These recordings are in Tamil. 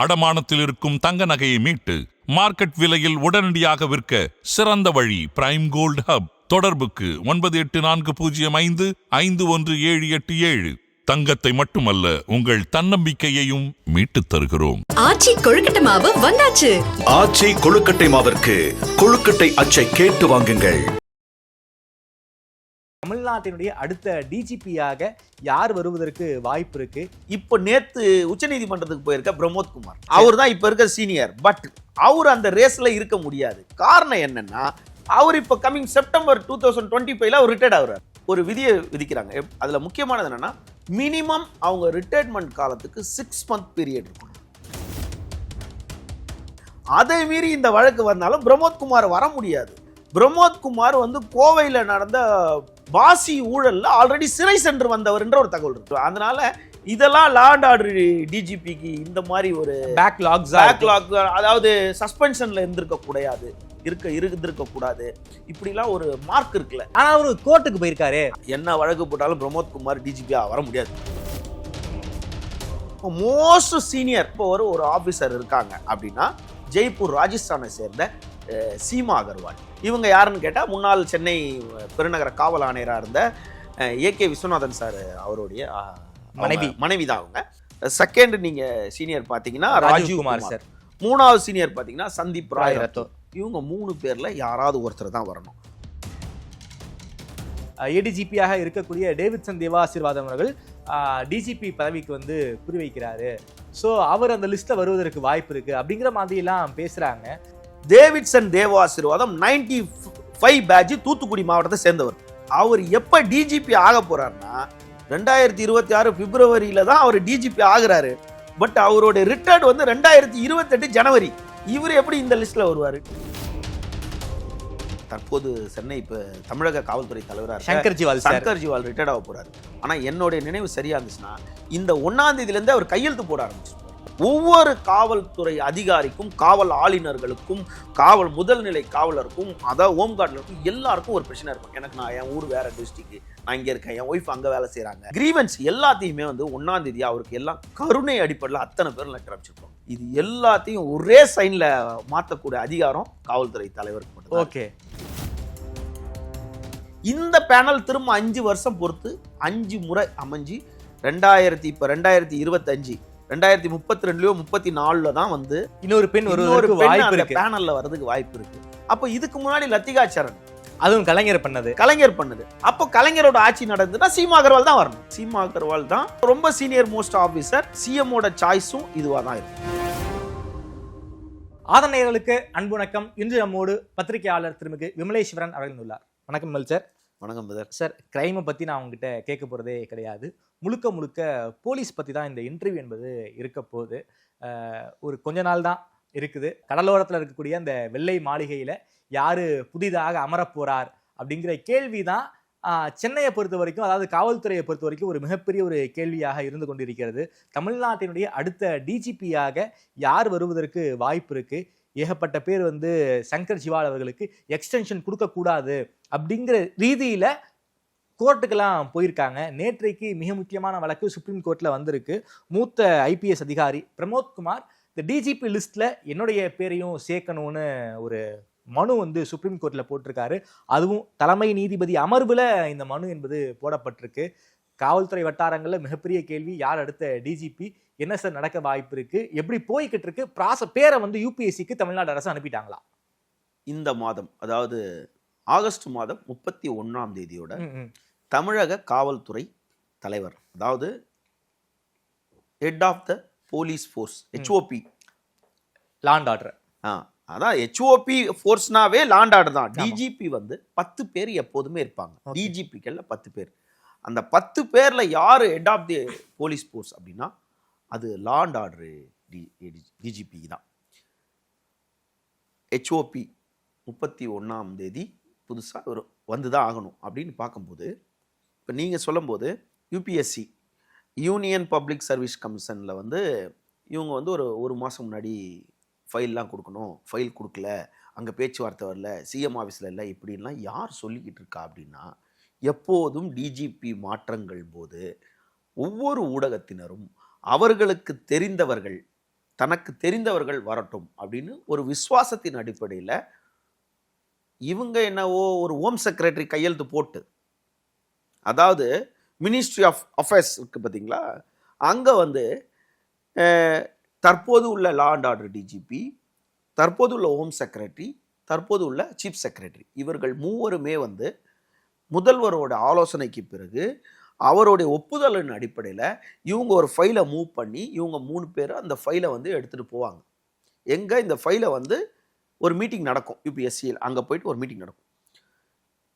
அடமானத்தில் இருக்கும் தங்க நகையை மீட்டு மார்க்கெட் விலையில் உடனடியாக விற்க சிறந்த வழி பிரைம் கோல்ட் ஹப். தொடர்புக்கு 9845551787. தங்கத்தை மட்டுமல்ல, உங்கள் தன்னம்பிக்கையையும் மீட்டுத் தருகிறோம். ஆச்சி கொழுக்கட்டை மாவு வந்தாச்சு. ஆச்சி கொழுக்கட்டை மாவிற்கு கொழுக்கட்டை அச்சை கேட்டு வாங்குங்கள். தமிழ்நாட்டினுடைய அடுத்த டிஜிபியாக யார் வருவதற்கு வாய்ப்பு இருக்கு? இப்போ நேத்து உச்சநீதிமன்றத்துக்கு போயிருக்க பிரமோத் குமார், அவர் தான் இப்ப இருக்க சீனியர். பட் அவர் அந்த ரேஸ்ல இருக்க முடியாது. காரணம் என்னன்னா, அவர் இப்ப கமிங் செப்டம்பர் 2025 அவர் ரிட்டையர்ட் ஆகுறாரு. ஒரு விதியை விதிக்கிறாங்க. அதுல முக்கியமானது என்னன்னா, மினிமம் அவங்க ரிட்டையர்மெண்ட் காலத்துக்கு 6 month பீரியட் இருக்கும். அதை மீறி இந்த வழக்கு வந்தாலும் பிரமோத் குமார் வர முடியாது. பிரமோத் குமார் கோவையில் நடந்த பாசி ஊழல்ல ஆல்ரெடி சிறை சென்று வந்தவர் என்ற ஒரு தகவல் இருக்கு. அதனால இதெல்லாம் லா அண்ட் ஆர்டர் டிஜிபிக்கு இந்த மாதிரி ஒரு பேக்லாக், அதாவது சஸ்பென்ஷன்ல இருந்திருக்க கூடாது, இப்படிலாம் ஒரு மார்க் இருக்குல்ல. ஆனா அவரு கோர்ட்டுக்கு போயிருக்காரு. என்ன வழக்கு போட்டாலும் பிரமோத் குமார் டிஜிபியா வர முடியாது. மோஸ்ட் சீனியர் இப்போ ஒரு ஆபீசர் இருக்காங்க அப்படின்னா, ஜெய்ப்பூர் ராஜஸ்தானை சேர்ந்த சீமா அகர்வால். இவங்க யாருன்னு கேட்டால், முன்னாள் சென்னை பெருநகர காவல் ஆணையராக இருந்த ஏகே விஸ்வநாதன் சார் அவருடைய மனைவி தான் அவங்க. செகண்ட் நீங்க சீனியர் பார்த்தீங்கன்னா ராஜீவ் குமார் சார். மூணாவது சீனியர் பார்த்தீங்கன்னா சந்தீப் ராய் ரத்தோ. இவங்க 3 பேர்ல யாராவது ஒருத்தர் தான் வரணும். ஏடிஜிபியாக இருக்கக்கூடிய டேவிட்சன் தேவா ஆசீர்வாதம் அவர்கள் டிஜிபி பதவிக்கு குறிவைக்கிறாரு. ஸோ அவர் அந்த லிஸ்ட்ல வருவதற்கு வாய்ப்பு இருக்கு அப்படிங்கிற மாதிரிலாம் பேசுறாங்க. டேவிட்சன் தேவா ஆசீர்வாதம் 95 பேட்ச் தூத்துக்குடி மாவட்டத்தை சேர்ந்தவர். அவர் எப்ப டிஜிபி ஆக போறாருன்னா 2026 பிப்ரவரியில தான் அவர் டிஜிபி ஆகுறாரு. பட் அவரோட ரிட்டையர்ட் 2028 ஜனவரி. இவர் எப்படி இந்த லிஸ்ட்ல வருவாரு? தற்போது சென்னை இப்ப தமிழக காவல்துறை தலைவராக சங்கர் ஜிவால் ரிட்டையர்ட் ஆக போறாரு. ஆனா என்னுடைய நினைவு சரியா இருந்துச்சுன்னா, இந்த 1ஆம் தேதியில இருந்து அவர் கையெழுத்து போட ஆரம்பிச்சு. ஒவ்வொரு காவல்துறை அதிகாரிக்கும், காவல் ஆளுநர்களுக்கும், காவல் முதல்நிலை காவலருக்கும், அதாவது ஹோம்கார்ட்லருக்கும் எல்லாருக்கும் ஒரு பிரச்சனை இருக்கும். எனக்கு நான் என் ஊர் வேற டிஸ்ட்ரிக்ட், நான் இங்க இருக்கேன், என் ஒய்ஃப் அங்க வேலை செய்யறாங்க. கிரீவன்ஸ் எல்லாத்தையுமே 1ஆம் தேதி அவருக்கு எல்லாம் கருணை அடிப்படையில் அத்தனை பேர் லெட்டர் அனுப்பிச்சிருக்கோம். இது எல்லாத்தையும் ஒரே சைன்ல மாற்றக்கூடிய அதிகாரம் காவல்துறை தலைவருக்கு மட்டும். ஓகே, இந்த பேனல் திரும்ப 5 வருஷம் பொறுத்து 5 முறை அமைஞ்சு 2025 2032 34 தான் இன்னொரு பெண் பேனல்ல வரதுக்கு வாய்ப்பு இருக்கு. அப்ப இதுக்கு முன்னாடி லத்திகா சரண், அதுவும் கலைஞர் பண்ணது. அப்போ கலைஞரோட ஆட்சி நடந்ததுன்னா சீமா அகர்வால் தான் வரணும். சீமா அகர்வால் தான் ரொம்ப சீனியர் மோஸ்ட் ஆபீசர். சிஎம்மோட சாய்ஸும் இதுவா தான் இருக்கும். ஆதரணையர்களுக்கு அன்பு வணக்கம். இன்று நம்மோடு பத்திரிகையாளர் திருமிகு விமலேஸ்வரன் அவர்கள் உள்ளார். வணக்கம் விமல் சார். வணக்கம் சார். கிரைமை பற்றி நான் உங்ககிட்ட கேட்க போகிறதே கிடையாது. முழுக்க போலீஸ் பற்றி தான் இந்த இன்டர்வியூ என்பது இருக்க போகுது. ஒரு கொஞ்ச நாள் தான் இருக்குது. கடலோரத்தில் இருக்கக்கூடிய அந்த வெள்ளை மாளிகையில் யார் புதிதாக அமரப்போகிறார் அப்படிங்கிற கேள்வி தான் சென்னையை பொறுத்த வரைக்கும், அதாவது காவல்துறையை பொறுத்த வரைக்கும் ஒரு மிகப்பெரிய ஒரு கேள்வியாக இருந்து கொண்டிருக்கிறது. தமிழ்நாட்டினுடைய அடுத்த டிஜிபியாக யார் வருவதற்கு வாய்ப்பு இருக்குது? ஏகப்பட்ட பேர் சங்கர் ஜிவால் அவர்களுக்கு எக்ஸ்டென்ஷன் கொடுக்கக்கூடாது அப்படிங்கிற ரீதியில் கோர்ட்டுக்கெல்லாம் போயிருக்காங்க. நேற்றைக்கு மிக முக்கியமான வழக்கு சுப்ரீம் கோர்ட்டில் வந்திருக்கு. மூத்த ஐபிஎஸ் அதிகாரி பிரமோத் குமார் இந்த டிஜிபி லிஸ்ட்டில் என்னுடைய பேரையும் சேர்க்கணும்னு ஒரு மனு சுப்ரீம் கோர்ட்டில் போட்டிருக்காரு. அதுவும் தலைமை நீதிபதி அமர்வில் இந்த மனு என்பது போடப்பட்டிருக்கு. காவல்துறை வட்டாரங்களில் மிகப்பெரிய கேள்வி, யார் அடுத்த டிஜிபி, என்ன சார் நடக்க வாய்ப்பு இருக்கு, எப்படி போய்கிட்டு இருக்கு பேரை யூபிஎஸ்சிக்கு தமிழ்நாடு அரசு அனுப்பிட்டாங்களா? இந்த மாதம், அதாவது ஆகஸ்ட் மாதம் 31ஆம் தேதியோட தமிழக காவல்துறை தலைவர், அதாவது head of the police force, HOP, law and order, அதான் ஹெச்ஓபி ஃபோர்ஸ்னாவே லாண்ட் ஆர்டர் தான். டிஜிபி 10 பேர் எப்போதுமே இருப்பாங்க. டிஜிபிக்கள்ல 10 பேர். அந்த 10 பேர்ல யாரு head of the police force அப்படின்னா அது லா அண்ட் ஆர்டர் டிஜிபி தான். ஹெச்ஓபி 31ஆம் தேதி புதுசாக ஒரு வந்துதான் ஆகணும் அப்படின்னு பார்க்கும்போது, இப்போ நீங்கள் சொல்லும்போது யூபிஎஸ்சி யூனியன் பப்ளிக் சர்வீஸ் கமிஷனில் இவங்க ஒரு மாதம் முன்னாடி ஃபைல்லாம் கொடுக்கணும், ஃபைல் கொடுக்கல, அங்கே பேச்சுவார்த்தை வரல, சிஎம் ஆஃபீஸில் இல்லை, இப்படின்லாம் யார் சொல்லிக்கிட்டு இருக்கா அப்படின்னா, எப்போதும் டிஜிபி மாற்றங்கள் போது ஒவ்வொரு ஊடகத்தினரும் அவர்களுக்கு தெரிந்தவர்கள் தனக்கு தெரிந்தவர்கள் வரட்டும் அப்படின்னு ஒரு விசுவாசத்தின் அடிப்படையில் இவங்க என்னவோ ஒரு ஹோம் செக்ரட்டரி கையெழுத்து போட்டு, அதாவது மினிஸ்ட்ரி ஆஃப் அஃபேர்ஸ் இருக்கு பார்த்தீங்களா, அங்கே வந்து தற்போது உள்ள லா அண்ட் ஆர்டர் டிஜிபி, தற்போது உள்ள ஹோம் செக்ரட்டரி, தற்போது உள்ள சீஃப் செக்ரட்டரி, இவர்கள் மூவருமே வந்து முதல்வரோட ஆலோசனைக்கு பிறகு அவருடைய ஒப்புதலின் அடிப்படையில் இவங்க ஒரு ஃபைலை மூவ் பண்ணி இவங்க 3 பேர் அந்த ஃபைலை வந்து எடுத்துகிட்டு போவாங்க. எங்கே இந்த ஃபைலை வந்து ஒரு மீட்டிங் நடக்கும், யூபிஎஸ்சியில் அங்கே போயிட்டு ஒரு மீட்டிங் நடக்கும்.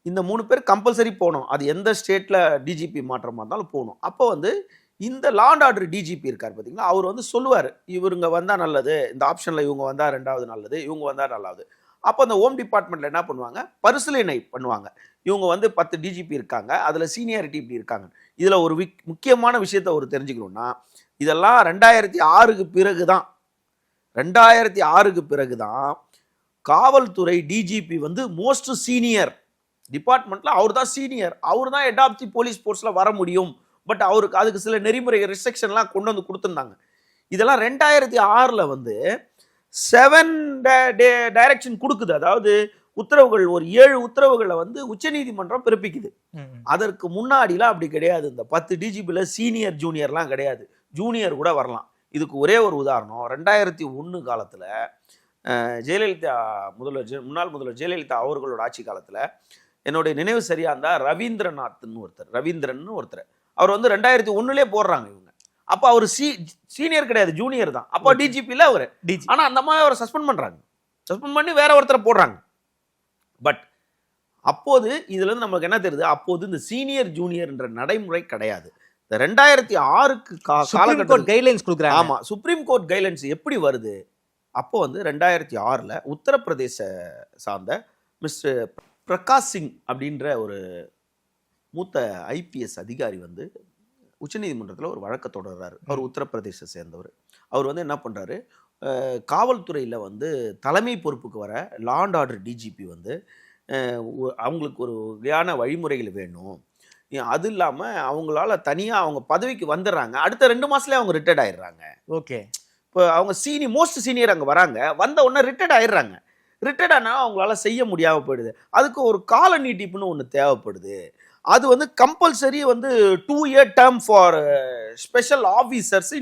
இந்த 3 பேர் கம்பல்சரி போகணும். அது எந்த ஸ்டேட்டில் டிஜிபி மாற்றமாக இருந்தாலும் போகணும். அப்போ வந்து இந்த லா அண்ட் ஆர்டர் டிஜிபி இருக்கார் பார்த்தீங்களா, அவர் வந்து சொல்லுவார், இவங்க வந்தால் நல்லது, இந்த ஆப்ஷனில் இவங்க வந்தால் 2வது நல்லது, இவங்க வந்தால் நல்லாது. அப்போ அந்த ஹோம் டிபார்ட்மெண்ட்டில் என்ன பண்ணுவாங்க, பரிசீலனை பண்ணுவாங்க. இவங்க வந்து 10 டிஜிபி இருக்காங்க, அதில் சீனியாரிட்டி இப்படி இருக்காங்க. இதில் ஒரு முக்கியமான விஷயத்தை ஒரு தெரிஞ்சுக்கணும்னா, இதெல்லாம் 2006க்கு பிறகு தான் 2006க்கு பிறகு தான் காவல்துறை டிஜிபி வந்து மோஸ்ட் சீனியர் டிபார்ட்மெண்ட்ல அவர் தான் சீனியர், அவர் தான் ஹெட் ஆஃப் தி போலீஸ் ஃபோர்ஸ்ல வர முடியும். பட் அவருக்கு அதுக்கு சில நெறிமுறை ரெஸ்ட்ரிக்ஷன்லாம் கொண்டு வந்து கொடுத்துருந்தாங்க. இதெல்லாம் 2006ல் வந்து 7 டைரக்ஷன் கொடுக்குது. அதாவது உத்தரவுகள், ஒரு 7 உத்தரவுகளை வந்து உச்சநீதிமன்றம் பிறப்பிக்குது. அதற்கு முன்னாடிலாம் அப்படி கிடையாது. இந்த 10 டிஜிபியில் சீனியர் ஜூனியர்லாம் கிடையாது, ஜூனியர் கூட வரலாம். இதுக்கு ஒரே ஒரு உதாரணம், 2001 காலத்தில் ஜெயலலிதா முன்னாள் முதல்வர் ஜெயலலிதா அவர்களோட ஆட்சி காலத்தில், என்னுடைய நினைவு சரியா இருந்தால் ரவீந்திரன் ஒருத்தர் அவர் வந்து 2001லே போடுறாங்க இவங்க. அப்போ அவர் சீனியர் கிடையாது, ஜூனியர் தான். அப்போ டிஜிபியில் அவர், ஆனால் அந்த மாதிரி அவரை சஸ்பெண்ட் பண்ணுறாங்க, சஸ்பெண்ட் பண்ணி வேற ஒருத்தரை போடுறாங்க. பட் அப்போது இதுல இருந்து நமக்கு என்ன தெரியுது, அப்போது இந்த சீனியர் ஜூனியர் என்ற நடைமுறை கிடையாது. இந்த 2006க்கு காலகட்டம் கைட்லைன்ஸ் கொடுக்குறாங்க. ஆமா, சுப்ரீம் கோர்ட் கைட்லைன்ஸ் எப்படி வருது, அப்போ வந்து 2006ல் உத்தரப்பிரதேச சார்ந்த மிஸ்டர் பிரகாஷ் சிங் அப்படின்ற ஒரு மூத்த ஐபிஎஸ் அதிகாரி வந்து உச்சநீதிமன்றத்தில் ஒரு வழக்கை தொடர்றாரு. அவர் உத்தரப்பிரதேச சேர்ந்தவர். அவர் வந்து என்ன பண்ணுறாரு, காவல்துறையில் வந்து தலைமை பொறுப்புக்கு வர லா அண்ட் ஆர்டர் டிஜிபி வந்து அவங்களுக்கு ஒரு வகையான வழிமுறைகள் வேணும். அது இல்லாமல் அவங்களால தனியாக அவங்க பதவிக்கு வந்துடுறாங்க, அடுத்த 2 மாதத்துலேயே அவங்க ரிட்டையர்ட் ஆயிடுறாங்க. ஓகே, இப்போ அவங்க மோஸ்ட் சீனியர் அங்கே வராங்க, வந்த உடனே ரிட்டையர்ட் ஆயிடுறாங்க. ரிட்டையர்ட் ஆனால் அவங்களால செய்ய முடியாமல் போயிடுது. அதுக்கு ஒரு கால நீட்டிப்புன்னு ஒன்று தேவைப்படுது. அது வந்து கம்பல்சரி வந்து 2 year term for special officers.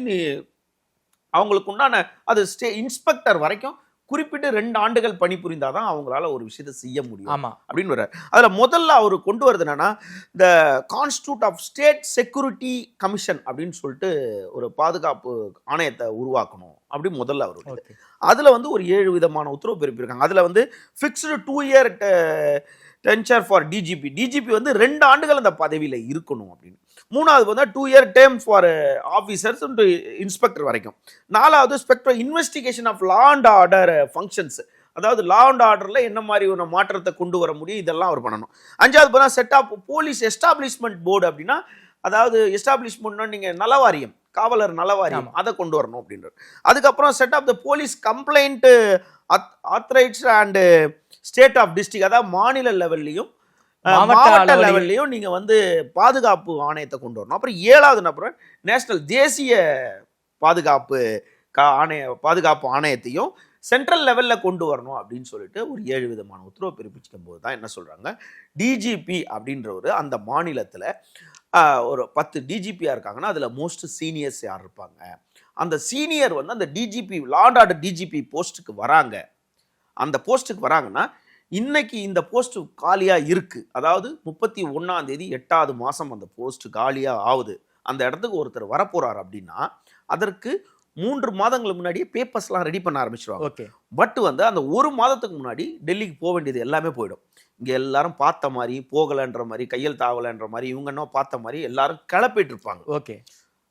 அவங்களுக்கு உண்டான அது இன்ஸ்பெக்டர் வரைக்கும் குறிப்பிட்டு 2 ஆண்டுகள் பணிபுரிந்தாதான் அவங்களால ஒரு விஷயத்தை செய்ய முடியும் அப்படின்னு வர்றாரு. அதுல முதல்ல அவர் கொண்டு வருது என்னன்னா, இந்த constitute of state security commission அப்படின்னு சொல்லிட்டு ஒரு பாதுகாப்பு ஆணையத்தை உருவாக்கணும் அப்படி முதல்ல அவர். அதுல வந்து ஒரு 7 விதமான உத்தரவு பிறப்பிருக்காங்க. அதுல வந்து fixed 2 year denture for DGP வந்து 2 ஆண்டுகள் அந்த பதவியில் இருக்கணும் அப்படின்னு. 3வது வந்து 2 year term for officers inspector வரைக்கும். 4வது ஸ்பெக்டர் investigation of law and order functions, அதாவது லா அண்ட் ஆர்டரில் என்ன மாதிரி ஒரு மாற்றத்தை கொண்டு வர முடியும், இதெல்லாம் அவர் பண்ணணும். 5வது பார்த்தா set of police establishment board அப்படின்னா, அதாவது எஸ்டாப்ளிஷ்மெண்ட்னா நீங்கள் நலவாரியம், காவலர் நலவாரியம், அதை கொண்டு வரணும் அப்படின்றது. அதுக்கப்புறம் set of the police complaint authorities and state of district, அதாவது மாநில லெவல்லையும் மாவட்ட லெவல்லையும் நீங்க வந்து பாதுகாப்பு ஆணையத்தை கொண்டு வரணும். அப்புறம் 7வது நபர் நேஷனல் தேசிய பாதுகாப்பு ஆணையத்தையும் சென்ட்ரல் லெவல்ல கொண்டு வரணும் அப்படின்னு சொல்லிட்டு ஒரு 7 விதமான உத்தரவு பிறப்பிக்கும் போது தான் என்ன சொல்றாங்க, டிஜிபி அப்படின்றவர் அந்த மாநிலத்தில் ஒரு 10 டிஜிபியா இருக்காங்கன்னா அதுல மோஸ்ட் சீனியர்ஸ் யார் இருப்பாங்க, அந்த சீனியர் வந்து அந்த DGP law and order DGP போஸ்ட்டுக்கு வராங்க. அந்த போஸ்ட்டுக்கு வராங்கன்னா இன்னைக்கு இந்த போஸ்ட் காலியா இருக்கு, அதாவது 31ஆம் தேதி 8வது மாசம் அந்த போஸ்ட் காலியா ஆகுது, அந்த இடத்துக்கு ஒருத்தர் வரப்போறாரு அப்படின்னா அதற்கு 3 மாதங்களுக்கு முன்னாடியே பேப்பர்ஸ்லாம் ரெடி பண்ண ஆரம்பிச்சிருவாங்க. பட் வந்து அந்த 1 மாதத்துக்கு முன்னாடி டெல்லிக்கு போக வேண்டியது எல்லாமே போயிடும். இங்க எல்லாரும் பார்த்த மாதிரி போகலன்ற மாதிரி, கையெழுத்து ஆகலன்ற மாதிரி, இவங்க என்ன பார்த்த மாதிரி எல்லாரும் கிளப்பிட்டு இருப்பாங்க. ஓகே,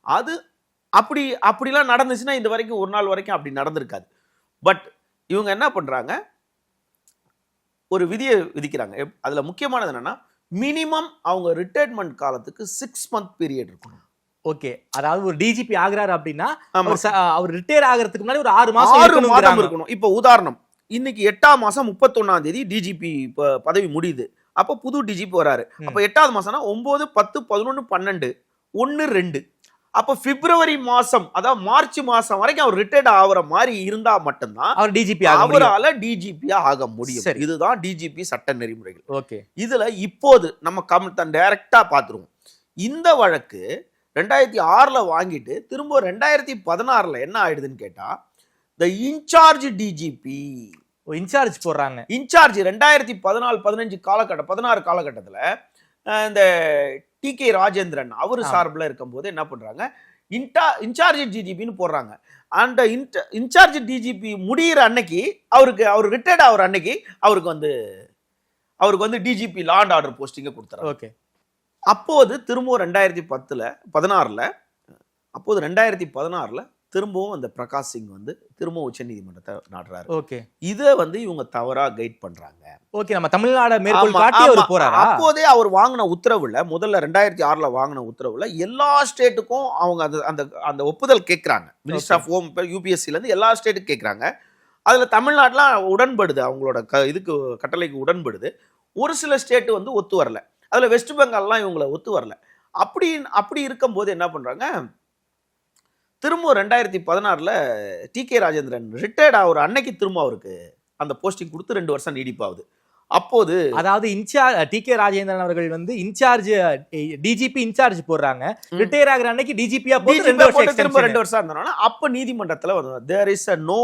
அது அப்படிலாம் நடந்துச்சுன்னா இந்த வரைக்கும் ஒரு நாள் வரைக்கும் அப்படி நடந்திருக்காது. பட் இவங்க என்ன பண்றாங்க, ஒரு விதியை விதிக்கிறாங்க. அதுல முக்கியமானது என்னன்னா, மினிமம் அவங்க ரிட்டையர்மெண்ட் காலத்துக்கு 6 மந்த் பீரியட் இருக்கணும். ஓகே, அதாவது ஒரு டிஜிபி ஆகுறாரு அப்படின்னா அவர் ரிட்டையர் ஆகிறதுக்கு முன்னாடி ஒரு 6 மாதம் இருக்கணும். இப்போ உதாரணம், இன்னைக்கு 8ஆம் மாசம் 31ஆம் தேதி டிஜிபி பதவி முடியுது. அப்போ புது டிஜிபி வராரு. அப்போ 8வது மாசம்னா 9, 10, 11, 12, 1, 2 அப்ப பிப்ரவரி மாசம் அதாவது மார்ச் மாசம் வரைக்கும் அவர் ரிட்டையர்ட் ஆகுற மாதிரி இருந்தா மட்டும்தான் அவர் டிஜிபி அவரால டிஜிபியா ஆக முடியும். சரி. இதுதான் டிஜிபி சட்ட நெறிமுறைகள். ஓகே. இதுல இப்போது நம்ம டைரக்டா பாத்துருவோம். இந்த வழக்கு 2006ல வாங்கிட்டு திரும்ப 2016ல என்ன ஆயிடுதுன்னு கேட்டா the இன்சார்ஜ் டிஜிபி இன்சார்ஜ் போடுறாங்க. இன்சார்ஜ் 2014-15 16 காலகட்டத்துல இந்த டி.கே. ராஜேந்திரன் அவர் சார்பில் இருக்கும்போது என்ன பண்றாங்க, இன்சார்ஜ் டிஜிபின்னு போடுறாங்க. அந்த இன்சார்ஜ் டிஜிபி முடிகிற அன்னைக்கு அவர் ரிட்டையர்ட் ஆகிற அன்னைக்கு அவருக்கு வந்து டிஜிபி லா அண்ட் ஆர்டர் போஸ்டிங்கை கொடுத்துறாங்க. ஓகே. அப்போது திரும்பவும் 2016ல திரும்பவும் அந்த பிரகாஷ் சிங் வந்து திரும்பவும் உச்சநீதிமன்றத்தை நாடுறாரு. ஓகே. இதை வந்து இவங்க தவறா கைட் பண்றாங்க. ஓகே. நம்ம தமிழ்நாடு மேற்கோள் காட்டி அவர் போறாரா? அப்போதே அவர் வாங்கின உத்தரவுல முதல்ல 2006ல வாங்கின உத்தரவுல எல்லா ஸ்டேட்டுக்கும் அவங்க அந்த ஒப்புதல் கேட்கறாங்க. மினிஸ்டர் ஆஃப் ஹோம் யூபிஎஸ்சில இருந்து எல்லா ஸ்டேட்டுக்கும் கேட்கறாங்க. அதுல தமிழ்நாட்டுல உடன்படுது, அவங்களோட இதுக்கு கட்டளைக்கு உடன்படுது. ஒரு சில ஸ்டேட் வந்து ஒத்து வரல. அதுல வெஸ்ட் பெங்கால்லாம் இவங்களை ஒத்து வரல. அப்படி இருக்கும்போது என்ன பண்றாங்க, திரும்ப 2016ல டி.கே. ராஜேந்திரன் ரிட்டையர்ட் ஆகிற அன்னைக்கு திரும்ப அவருக்கு அந்த போஸ்டிங் கொடுத்து 2 வருஷம் நீடிப்பாகுது. அப்போது அதாவது டி.கே. ராஜேந்திரன் அவர்கள் வந்து இன்சார்ஜ் டிஜிபி இன்சார்ஜ் போடுறாங்க. ரிட்டையர் ஆகிற அன்னைக்கு டிஜிபியா போட்டு திரும்ப 2 வருஷம் இருந்தாங்கன்னா அப்ப நீதிமன்றத்துல there is a no